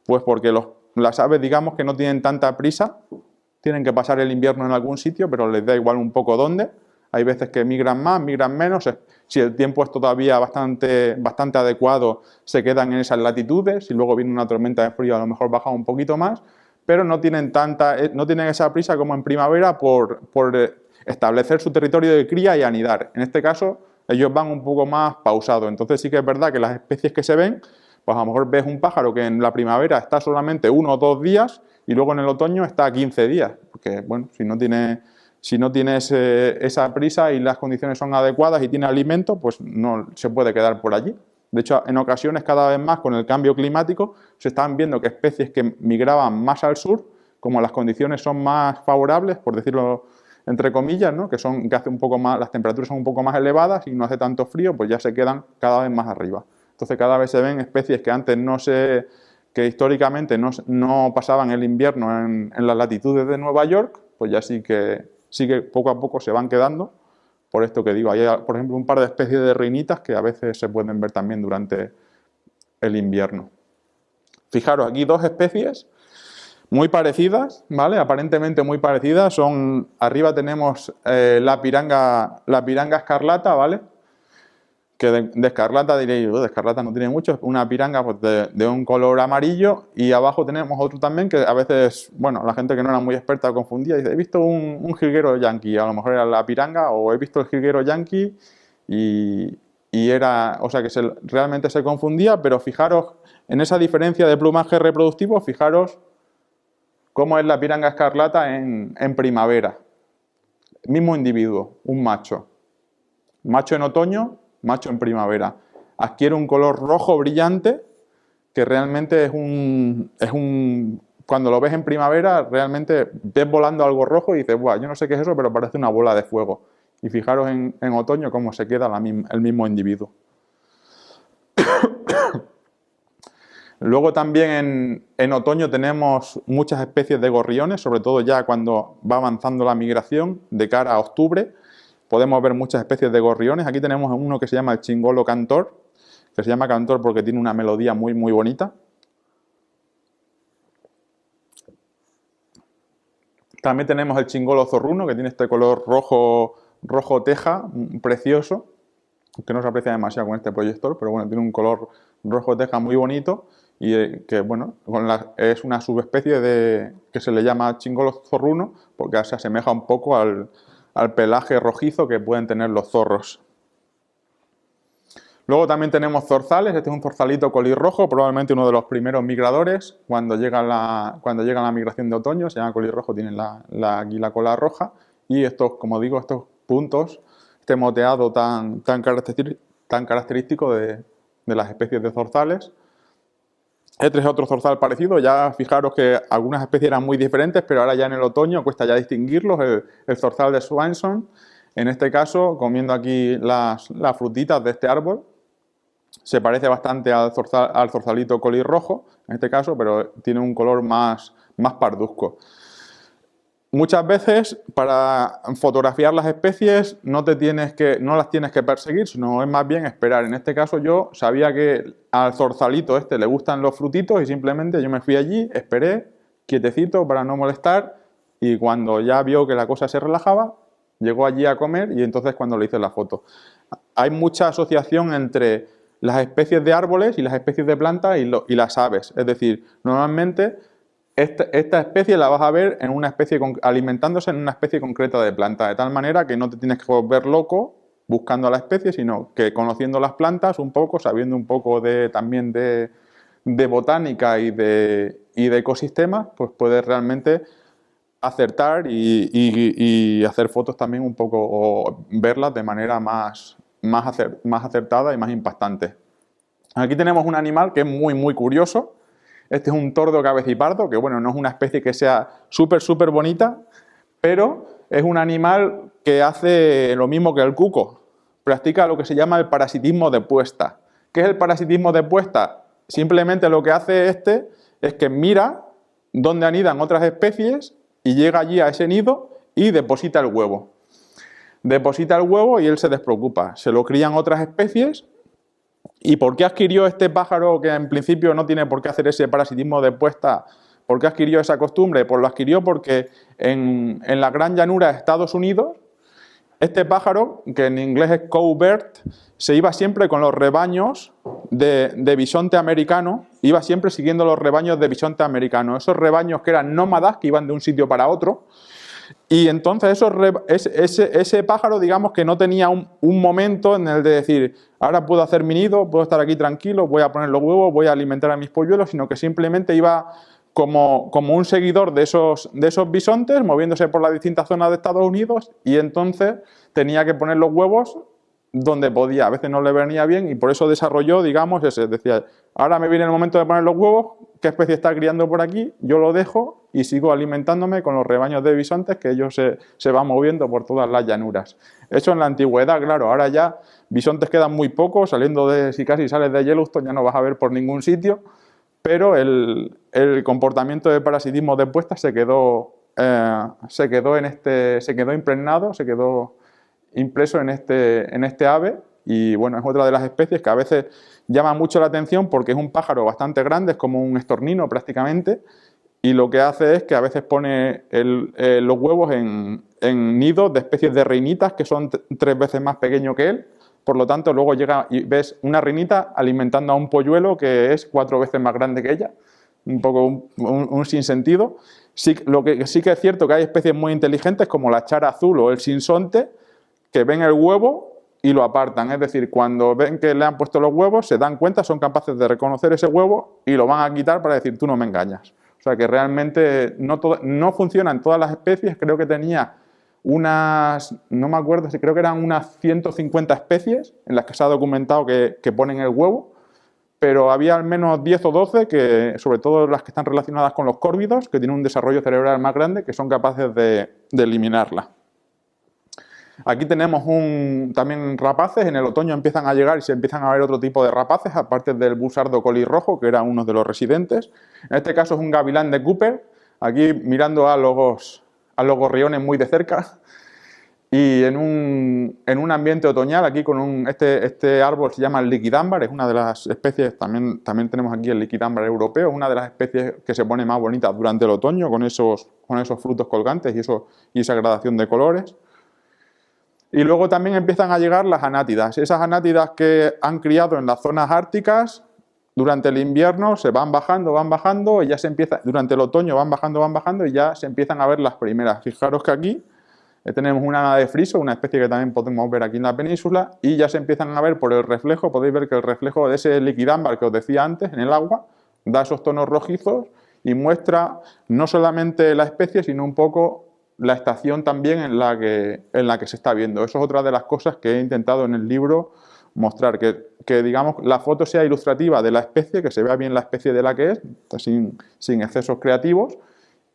Pues porque las aves, digamos, que no tienen tanta prisa, tienen que pasar el invierno en algún sitio, pero les da igual un poco dónde. Hay veces que migran más, migran menos. Si el tiempo es todavía bastante adecuado, se quedan en esas latitudes. Si luego viene una tormenta de frío, a lo mejor bajan un poquito más, pero no tienen esa prisa como en primavera por establecer su territorio de cría y anidar. En este caso, ellos van un poco más pausados. Entonces sí que es verdad que las especies que se ven, pues a lo mejor ves un pájaro que en la primavera está solamente 1 o 2 días, y luego en el otoño está 15 días. Porque, bueno, si no tienes esa prisa y las condiciones son adecuadas y tiene alimento, pues no se puede quedar por allí. De hecho, en ocasiones, cada vez más con el cambio climático, se están viendo que especies que migraban más al sur, como las condiciones son más favorables, por decirlo entre comillas, ¿no? que hace un poco más, las temperaturas son un poco más elevadas y no hace tanto frío, pues ya se quedan cada vez más arriba. Entonces cada vez se ven especies que antes que históricamente no pasaban el invierno en las latitudes de Nueva York, pues ya sí que poco a poco se van quedando. Por esto que digo, hay, por ejemplo, un par de especies de reinitas que a veces se pueden ver también durante el invierno. Fijaros, aquí 2 especies muy parecidas, ¿vale? Aparentemente muy parecidas. Arriba tenemos la piranga escarlata, ¿vale? Que de escarlata diréis, de escarlata no tiene mucho, es una piranga pues, de un color amarillo, y abajo tenemos otro también que a veces, bueno, la gente que no era muy experta confundía, dice, he visto un jilguero yanqui, a lo mejor era la piranga, o he visto el jilguero yanqui, y era, o sea que realmente se confundía, pero fijaros en esa diferencia de plumaje reproductivo, fijaros cómo es la piranga escarlata en primavera. Mismo individuo, un macho. Macho en otoño, macho en primavera. Adquiere un color rojo brillante que realmente es un... Cuando lo ves en primavera, realmente ves volando algo rojo y dices, ¡buah! Yo no sé qué es eso, pero parece una bola de fuego. Y fijaros en otoño cómo se queda el mismo individuo. Luego también en otoño tenemos muchas especies de gorriones, sobre todo ya cuando va avanzando la migración de cara a octubre. Podemos ver muchas especies de gorriones. Aquí tenemos uno que se llama el chingolo cantor, que se llama cantor porque tiene una melodía muy, muy bonita. También tenemos el chingolo zorruno, que tiene este color rojo teja, precioso, que no se aprecia demasiado con este proyector, pero bueno, tiene un color rojo teja muy bonito. y que bueno, es una subespecie que se le llama chingolo zorruno porque se asemeja un poco al pelaje rojizo que pueden tener los zorros. Luego también tenemos zorzales. Este es un zorzalito colirrojo, probablemente uno de los primeros migradores cuando llega la migración de otoño. Se llama colirrojo, tienen aquí la cola roja, y estos, como digo, estos puntos, este moteado tan característico de las especies de zorzales. Este es otro zorzal parecido. Ya fijaros que algunas especies eran muy diferentes, pero ahora ya en el otoño cuesta ya distinguirlos. El zorzal de Swanson, en este caso, comiendo aquí las frutitas de este árbol, se parece bastante al zorzalito colirrojo, en este caso, pero tiene un color más parduzco. Muchas veces, para fotografiar las especies, no las tienes que perseguir, sino es más bien esperar. En este caso yo sabía que al zorzalito este le gustan los frutitos y simplemente yo me fui allí, esperé, quietecito para no molestar, y cuando ya vio que la cosa se relajaba, llegó allí a comer y entonces cuando le hice la foto. Hay mucha asociación entre las especies de árboles y las especies de plantas y las aves. Es decir, normalmente esta especie la vas a ver en una especie alimentándose en una especie concreta de planta, de tal manera que no te tienes que volver loco buscando a la especie, sino que conociendo las plantas un poco, sabiendo un poco también de botánica y de ecosistemas, pues puedes realmente acertar y hacer fotos también un poco, o verlas de manera más acertada y más impactante. Aquí tenemos un animal que es muy curioso. Este es un tordo cabecipardo, que bueno, no es una especie que sea súper bonita, pero es un animal que hace lo mismo que el cuco. Practica lo que se llama el parasitismo de puesta. ¿Qué es el parasitismo de puesta? Simplemente lo que hace es que mira dónde anidan otras especies y llega allí a ese nido y deposita el huevo. Deposita el huevo y él se despreocupa. Se lo crían otras especies. ¿Y por qué adquirió este pájaro, que en principio no tiene por qué hacer ese parasitismo de puesta? ¿Por qué adquirió esa costumbre? Pues lo adquirió porque en la gran llanura de Estados Unidos, este pájaro, que en inglés es cowbird, se iba siempre con los rebaños de bisonte americano, iba siempre siguiendo los rebaños de bisonte americano. Esos rebaños que eran nómadas, que iban de un sitio para otro. Y entonces ese pájaro, digamos que no tenía un momento en el de decir, ahora puedo hacer mi nido, puedo estar aquí tranquilo, voy a poner los huevos, voy a alimentar a mis polluelos, sino que simplemente iba como un seguidor de esos bisontes, moviéndose por las distintas zonas de Estados Unidos, y entonces tenía que poner los huevos donde podía. A veces no le venía bien y por eso desarrolló, digamos, decía, ahora me viene el momento de poner los huevos, ¿qué especie está criando por aquí? Yo lo dejo y sigo alimentándome con los rebaños de bisontes, que ellos se van moviendo por todas las llanuras. Eso en la antigüedad, claro, ahora ya bisontes quedan muy pocos, si casi sales de Yellowstone ya no vas a ver por ningún sitio, pero el comportamiento de parasitismo de puesta se quedó impregnado, se quedó impreso en este ave, y bueno, es otra de las especies que a veces llama mucho la atención porque es un pájaro bastante grande, es como un estornino prácticamente, y lo que hace es que a veces pone los huevos en nidos de especies de reinitas que son 3 veces más pequeños que él. Por lo tanto, luego llega y ves una reinita alimentando a un polluelo que es 4 veces más grande que ella. Un poco un sinsentido. Lo que sí que es cierto que hay especies muy inteligentes como la chara azul o el sinsonte, que ven el huevo y lo apartan. Es decir, cuando ven que le han puesto los huevos, se dan cuenta, son capaces de reconocer ese huevo y lo van a quitar para decir, tú no me engañas. O sea que realmente no funciona en todas las especies. Creo que tenía no me acuerdo, creo que eran unas 150 especies en las que se ha documentado que ponen el huevo, pero había al menos 10 o 12, sobre todo las que están relacionadas con los córvidos, que tienen un desarrollo cerebral más grande, que son capaces de eliminarla. Aquí tenemos también rapaces. En el otoño empiezan a llegar y se empiezan a ver otro tipo de rapaces, aparte del busardo colirrojo, que era uno de los residentes. En este caso es un gavilán de Cooper, aquí mirando a los gorriones muy de cerca. Y en un ambiente otoñal, aquí con este árbol se llama el liquidámbar, es una de las especies, también tenemos aquí el liquidámbar europeo, una de las especies que se pone más bonita durante el otoño, con esos frutos colgantes y esa gradación de colores. Y luego también empiezan a llegar las anátidas. Esas anátidas que han criado en las zonas árticas durante el invierno se van bajando, y ya se empieza, durante el otoño van bajando, y ya se empiezan a ver las primeras. Fijaros que aquí tenemos una nada de friso, una especie que también podemos ver aquí en la península, y ya se empiezan a ver por el reflejo, podéis ver que el reflejo de ese liquidámbar que os decía antes en el agua, da esos tonos rojizos y muestra no solamente la especie, sino un poco la estación también en la que se está viendo. Eso es otra de las cosas que he intentado en el libro mostrar, que digamos la foto sea ilustrativa de la especie, que se vea bien la especie de la que es, sin excesos creativos,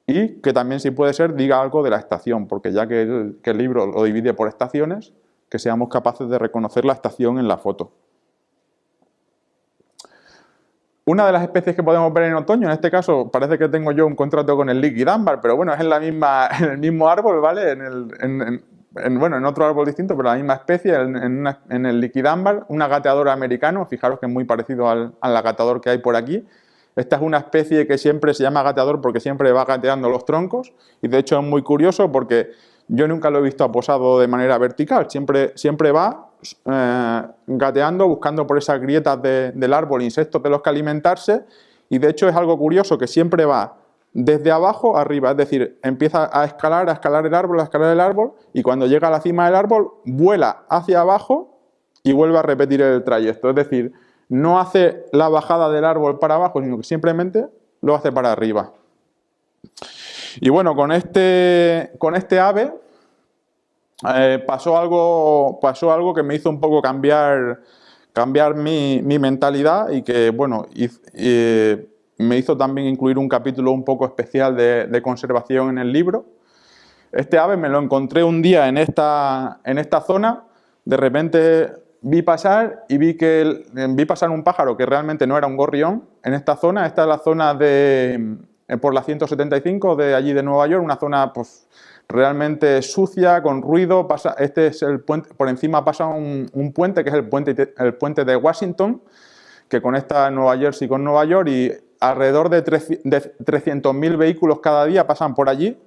y que también, si puede ser, diga algo de la estación, porque ya que el libro lo divide por estaciones, que seamos capaces de reconocer la estación en la foto. Una de las especies que podemos ver en otoño, en este caso parece que tengo yo un contrato con el liquidámbar, pero bueno, es en el mismo árbol, ¿vale? En otro árbol distinto, pero la misma especie, en el liquidámbar, un agateador americano, fijaros que es muy parecido al agateador que hay por aquí. Esta es una especie que siempre se llama agateador porque siempre va gateando los troncos, y de hecho es muy curioso porque yo nunca lo he visto aposado de manera vertical, siempre va gateando, buscando por esas grietas del árbol insectos de los que alimentarse, y de hecho es algo curioso que siempre va desde abajo arriba, es decir, empieza a escalar el árbol, y cuando llega a la cima del árbol vuela hacia abajo y vuelve a repetir el trayecto, es decir, no hace la bajada del árbol para abajo, sino que simplemente lo hace para arriba. Y bueno, con este ave pasó algo que me hizo un poco cambiar mi mentalidad, y que, bueno, me hizo también incluir un capítulo un poco especial de conservación en el libro. Este ave me lo encontré un día en esta zona, de repente vi pasar un pájaro que realmente no era un gorrión en esta zona. Esta es la zona por la 175 de allí de Nueva York, una zona pues realmente sucia, con ruido. Este es el puente, por encima pasa un puente que es el puente de Washington, que conecta Nueva Jersey con Nueva York, y alrededor de 300.000 vehículos cada día pasan por allí,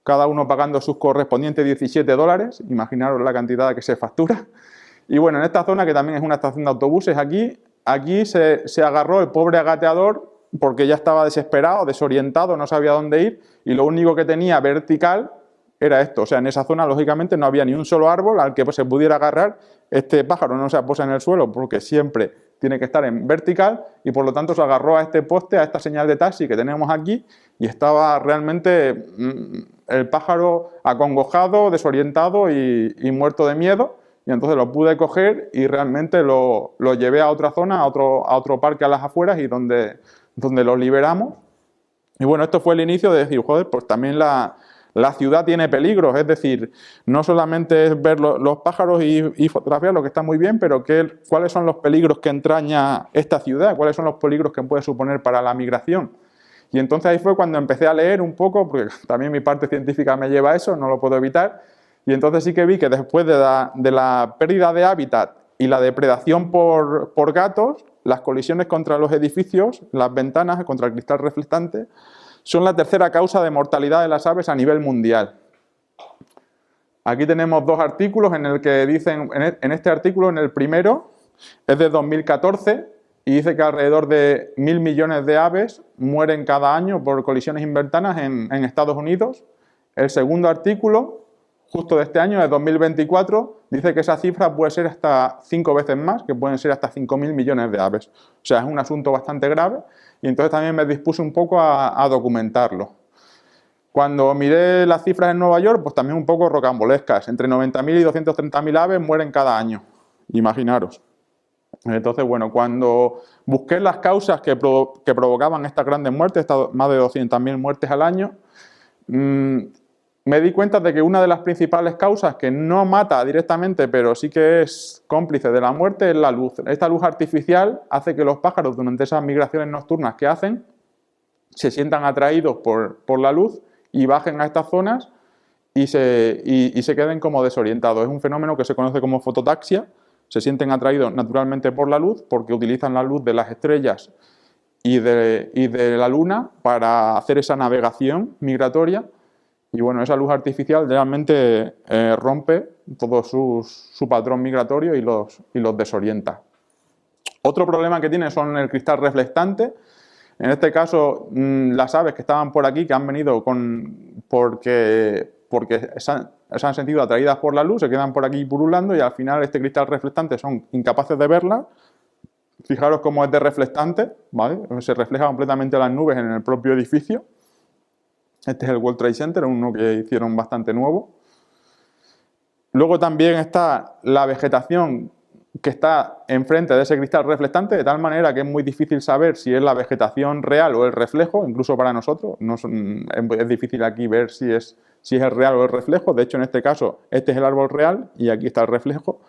cada uno pagando sus correspondientes $17, imaginaros la cantidad que se factura. Y bueno, en esta zona, que también es una estación de autobuses, aquí se agarró el pobre agateador porque ya estaba desesperado, desorientado, no sabía dónde ir, y lo único que tenía vertical era esto. O sea, en esa zona, lógicamente, no había ni un solo árbol al que se pudiera agarrar. Este pájaro no se aposa en el suelo porque siempre tiene que estar en vertical, y por lo tanto se agarró a este poste, a esta señal de taxi que tenemos aquí, y estaba realmente el pájaro acongojado, desorientado y muerto de miedo. Y entonces lo pude coger y realmente lo llevé a otra zona, a otro parque a las afueras, y donde lo liberamos. Y bueno, esto fue el inicio de decir, joder, pues también la ciudad tiene peligros, es decir, no solamente es ver los pájaros y fotografiarlos, que está muy bien, pero cuáles son los peligros que entraña esta ciudad, cuáles son los peligros que puede suponer para la migración. Y entonces ahí fue cuando empecé a leer un poco, porque también mi parte científica me lleva a eso, no lo puedo evitar. Y entonces sí que vi que después de la pérdida de hábitat y la depredación por gatos, las colisiones contra los edificios, las ventanas, contra el cristal reflectante, son la tercera causa de mortalidad de las aves a nivel mundial. Aquí tenemos dos artículos en el que dicen, en este artículo, en el primero, es de 2014, y dice que alrededor de 1.000 millones de aves mueren cada año por colisiones inventanas en Estados Unidos. El segundo artículo, justo de este año, de 2024, dice que esa cifra puede ser hasta 5 veces más, que pueden ser hasta 5.000 millones de aves. O sea, es un asunto bastante grave, y entonces también me dispuse un poco a documentarlo. Cuando miré las cifras en Nueva York, pues también un poco rocambolescas. Entre 90.000 y 230.000 aves mueren cada año, imaginaros. Entonces, bueno, cuando busqué las causas que provocaban estas grandes muertes, más de 200.000 muertes al año, me di cuenta de que una de las principales causas, que no mata directamente, pero sí que es cómplice de la muerte, es la luz. Esta luz artificial hace que los pájaros, durante esas migraciones nocturnas que hacen, se sientan atraídos por la luz y bajen a estas zonas y se queden como desorientados. Es un fenómeno que se conoce como fototaxia. Se sienten atraídos naturalmente por la luz porque utilizan la luz de las estrellas y de la luna para hacer esa navegación migratoria. Y bueno, esa luz artificial realmente rompe todo su patrón migratorio y los desorienta. Otro problema que tiene son el cristal reflectante. En este caso, las aves que estaban por aquí, que han venido porque se han sentido atraídas por la luz, se quedan por aquí pululando y al final este cristal reflectante son incapaces de verla. Fijaros cómo es de reflectante, ¿vale? Se refleja completamente las nubes en el propio edificio. Este es el World Trade Center, uno que hicieron bastante nuevo. Luego también está la vegetación que está enfrente de ese cristal reflectante, de tal manera que es muy difícil saber si es la vegetación real o el reflejo, incluso para nosotros. Es difícil aquí ver si es el real o el reflejo. De hecho, en este caso, este es el árbol real y aquí está el reflejo.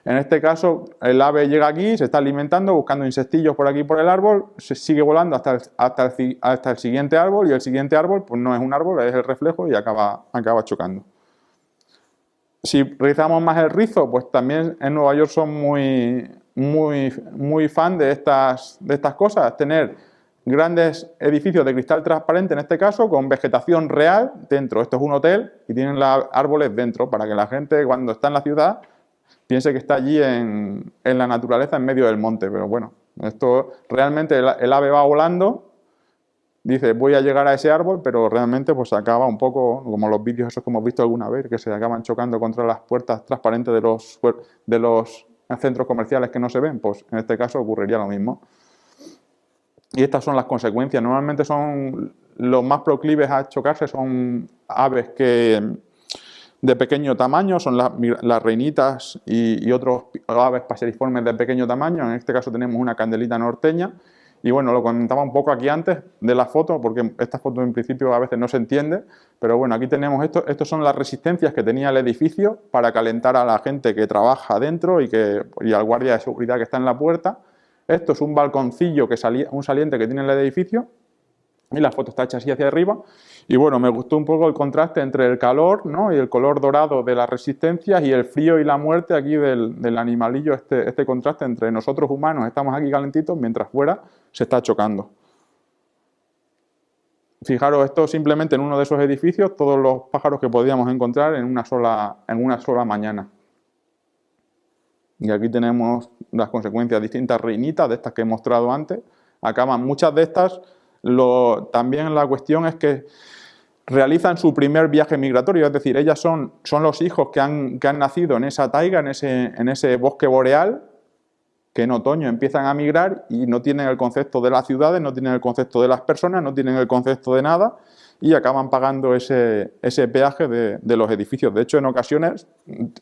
En este caso, el ave llega aquí, se está alimentando, buscando insectillos por aquí por el árbol, se sigue volando hasta el siguiente árbol y el siguiente árbol pues no es un árbol, es el reflejo y acaba chocando. Si realizamos más el rizo, pues también en Nueva York son muy fan de estas cosas, tener grandes edificios de cristal transparente, en este caso, con vegetación real dentro. Esto es un hotel y tienen árboles dentro para que la gente cuando está en la ciudad piense que está allí en la naturaleza, en medio del monte. Pero bueno, esto realmente el ave va volando, dice voy a llegar a ese árbol, pero realmente pues acaba un poco como los vídeos esos que hemos visto alguna vez, que se acaban chocando contra las puertas transparentes de los centros comerciales que no se ven. Pues en este caso ocurriría lo mismo. Y estas son las consecuencias. Normalmente son los más proclives a chocarse, son aves de pequeño tamaño, son las reinitas y otros aves paseriformes de pequeño tamaño. En este caso tenemos una candelita norteña. Y bueno, lo comentaba un poco aquí antes de la foto, porque esta foto en principio a veces no se entiende, pero bueno, aquí tenemos esto. Estos son las resistencias que tenía el edificio para calentar a la gente que trabaja dentro y al guardia de seguridad que está en la puerta. Esto es un balconcillo, un saliente que tiene el edificio, y la foto está hecha así hacia arriba. Y bueno, me gustó un poco el contraste entre el calor, ¿no?, y el color dorado de las resistencias y el frío y la muerte aquí del animalillo, este contraste entre nosotros humanos, estamos aquí calentitos, mientras fuera se está chocando. Fijaros, esto simplemente en uno de esos edificios, todos los pájaros que podíamos encontrar en una sola mañana. Y aquí tenemos las consecuencias, distintas reinitas de estas que he mostrado antes. Acaban muchas de estas. También la cuestión es que realizan su primer viaje migratorio, es decir, ellas son los hijos que han nacido en esa taiga, en ese bosque boreal, que en otoño empiezan a migrar y no tienen el concepto de las ciudades, no tienen el concepto de las personas, no tienen el concepto de nada y acaban pagando ese peaje de los edificios. De hecho, en ocasiones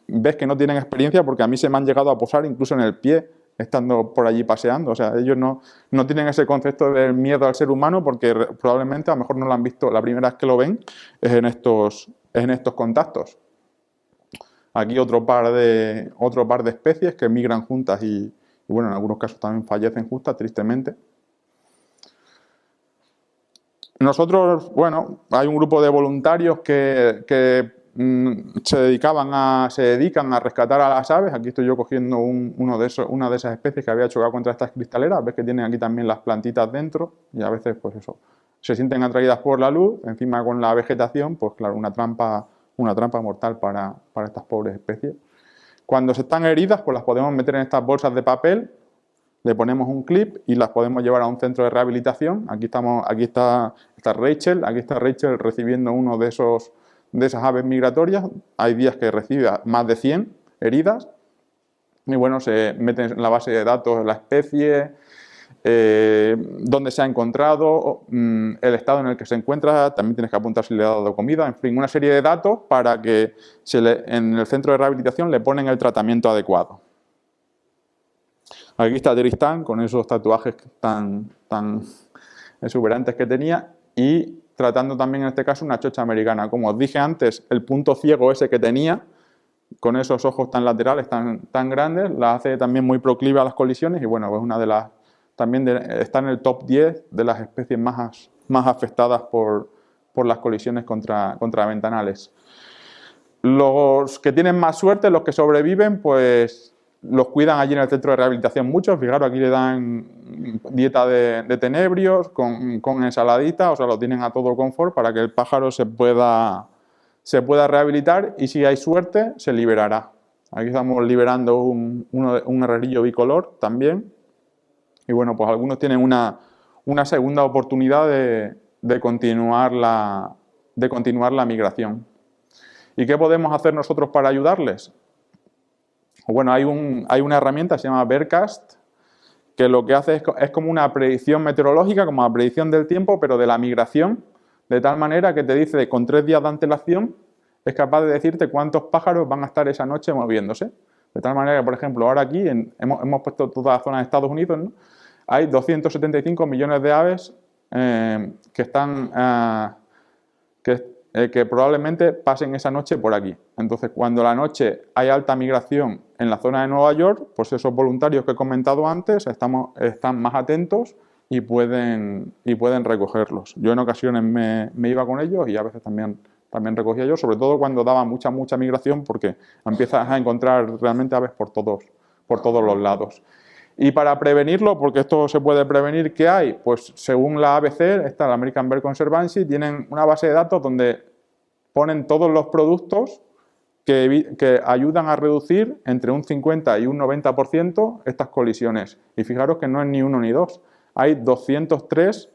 ves que no tienen experiencia porque a mí se me han llegado a posar incluso en el pie estando por allí paseando. O sea, ellos no tienen ese concepto del miedo al ser humano porque probablemente a lo mejor no lo han visto, la primera vez que lo ven es en estos contactos. Aquí otro par de especies que migran juntas y bueno, en algunos casos también fallecen juntas, tristemente. Nosotros, bueno, hay un grupo de voluntarios que se dedican a rescatar a las aves. Aquí estoy yo cogiendo una de esas especies que había chocado contra estas cristaleras. Ves que tienen aquí también las plantitas dentro y a veces, pues eso, se sienten atraídas por la luz, encima con la vegetación, pues claro, una trampa mortal para estas pobres especies. Cuando se están heridas, pues las podemos meter en estas bolsas de papel, le ponemos un clip y las podemos llevar a un centro de rehabilitación. Aquí está Rachel, recibiendo uno de esas aves migratorias. Hay días que recibe más de 100 heridas. Y bueno, se mete en la base de datos la especie, dónde se ha encontrado, el estado en el que se encuentra, también tienes que apuntar si le ha dado comida, en fin, una serie de datos para que en el centro de rehabilitación le ponen el tratamiento adecuado. Aquí está Tristán con esos tatuajes tan exuberantes que tenía y tratando también en este caso una chocha americana. Como os dije antes, el punto ciego ese que tenía, con esos ojos tan laterales, tan grandes, la hace también muy proclive a las colisiones y bueno, pues una de las también está en el top 10 de las especies más afectadas por las colisiones contra ventanales. Los que tienen más suerte, los que sobreviven, pues los cuidan allí en el centro de rehabilitación muchos. Fijaros, aquí le dan dieta de tenebrios con ensaladita, o sea, lo tienen a todo confort para que el pájaro se pueda rehabilitar y si hay suerte, se liberará. Aquí estamos liberando un herrerillo bicolor también. Y bueno, pues algunos tienen una segunda oportunidad de continuar la migración. ¿Y qué podemos hacer nosotros para ayudarles? Bueno, hay una herramienta que se llama Vercast, que lo que hace es como una predicción meteorológica, como la predicción del tiempo, pero de la migración, de tal manera que te dice con 3 días de antelación, es capaz de decirte cuántos pájaros van a estar esa noche moviéndose. De tal manera que, por ejemplo, ahora aquí hemos puesto toda la zona de Estados Unidos, ¿no? Hay 275 millones de aves que están que probablemente pasen esa noche por aquí. Entonces, cuando la noche hay alta migración en la zona de Nueva York, pues esos voluntarios que he comentado antes están más atentos y pueden recogerlos. Yo en ocasiones me iba con ellos y a veces también recogía yo, sobre todo cuando daba mucha migración, porque empiezas a encontrar realmente aves por todos los lados. Y para prevenirlo, porque esto se puede prevenir, ¿qué hay? Pues según la ABC, esta, la American Bird Conservancy, tienen una base de datos donde ponen todos los productos que ayudan a reducir entre un 50 y un 90% estas colisiones. Y fijaros que no es ni uno ni dos, hay 203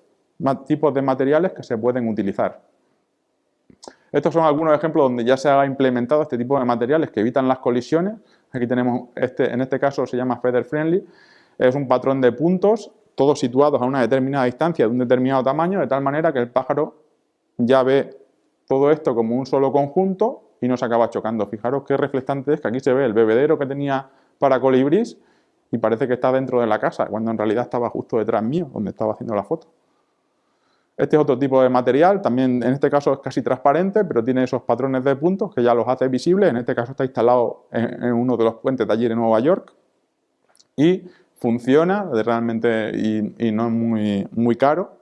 tipos de materiales que se pueden utilizar. Estos son algunos ejemplos donde ya se ha implementado este tipo de materiales que evitan las colisiones. Aquí tenemos, en este caso se llama Feather Friendly, es un patrón de puntos, todos situados a una determinada distancia de un determinado tamaño, de tal manera que el pájaro ya ve todo esto como un solo conjunto y no se acaba chocando. Fijaros qué reflectante es, que aquí se ve el bebedero que tenía para colibrís y parece que está dentro de la casa, cuando en realidad estaba justo detrás mío, donde estaba haciendo la foto. Este es otro tipo de material, también en este caso es casi transparente, pero tiene esos patrones de puntos que ya los hace visibles. En este caso está instalado en uno de los puentes de allí de Nueva York y funciona realmente y no es muy caro.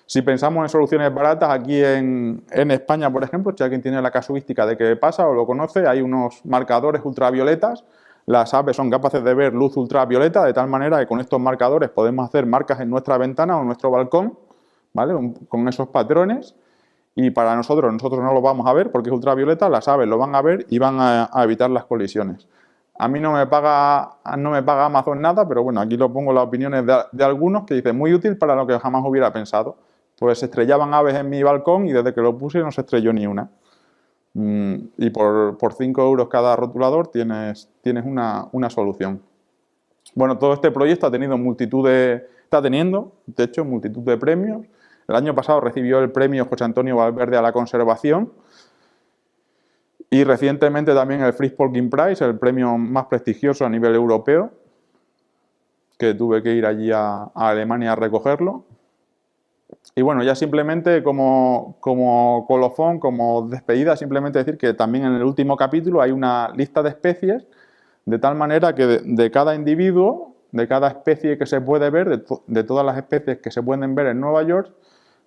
Si pensamos en soluciones baratas, aquí en España, por ejemplo, si alguien tiene la casuística de que pasa o lo conoce, hay unos marcadores ultravioletas. Las aves son capaces de ver luz ultravioleta, de tal manera que con estos marcadores podemos hacer marcas en nuestra ventana o en nuestro balcón, ¿vale? Con esos patrones, y para nosotros no lo vamos a ver porque es ultravioleta, las aves lo van a ver y van a evitar las colisiones. A mí no me paga Amazon nada, pero bueno, aquí lo pongo las opiniones de algunos que dicen muy útil para lo que jamás hubiera pensado. Pues se estrellaban aves en mi balcón y desde que lo puse no se estrelló ni una. Y por 5 euros cada rotulador tienes una solución. Bueno, todo este proyecto está teniendo, de hecho, multitud de premios. El año pasado recibió el premio José Antonio Valverde a la conservación y recientemente también el Fritz Polking Prize, el premio más prestigioso a nivel europeo, que tuve que ir allí a Alemania a recogerlo. Y bueno, ya simplemente como colofón, como despedida, simplemente decir que también en el último capítulo hay una lista de especies, de tal manera que de cada individuo, de cada especie que se puede ver, de todas las especies que se pueden ver en Nueva York,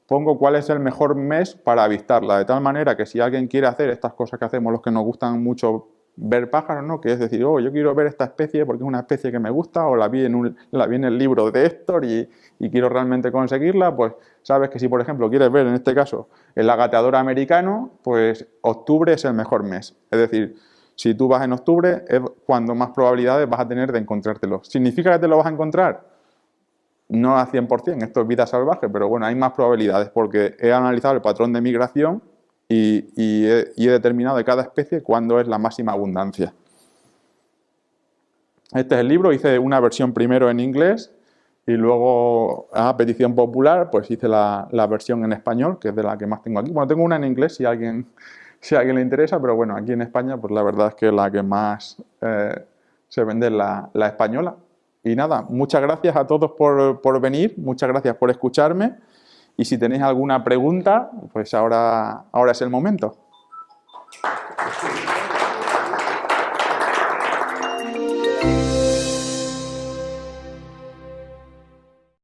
pongo cuál es el mejor mes para avistarla, de tal manera que si alguien quiere hacer estas cosas que hacemos los que nos gustan mucho ver pájaros, ¿no? Que es decir, oh, yo quiero ver esta especie porque es una especie que me gusta, o la vi en el libro de Héctor y quiero realmente conseguirla, pues sabes que si, por ejemplo, quieres ver, en este caso, el agateador americano, pues octubre es el mejor mes. Es decir, si tú vas en octubre, es cuando más probabilidades vas a tener de encontrártelo. ¿Significa que te lo vas a encontrar? No al 100%, esto es vida salvaje, pero bueno, hay más probabilidades porque he analizado el patrón de migración y he determinado de cada especie cuándo es la máxima abundancia. Este es el libro, hice una versión primero en inglés y luego a petición popular pues hice la versión en español, que es de la que más tengo aquí. Bueno, tengo una en inglés si a alguien le interesa, pero bueno, aquí en España pues la verdad es que la que más se vende es la española. Y nada, muchas gracias a todos por venir, muchas gracias por escucharme y si tenéis alguna pregunta, pues ahora es el momento.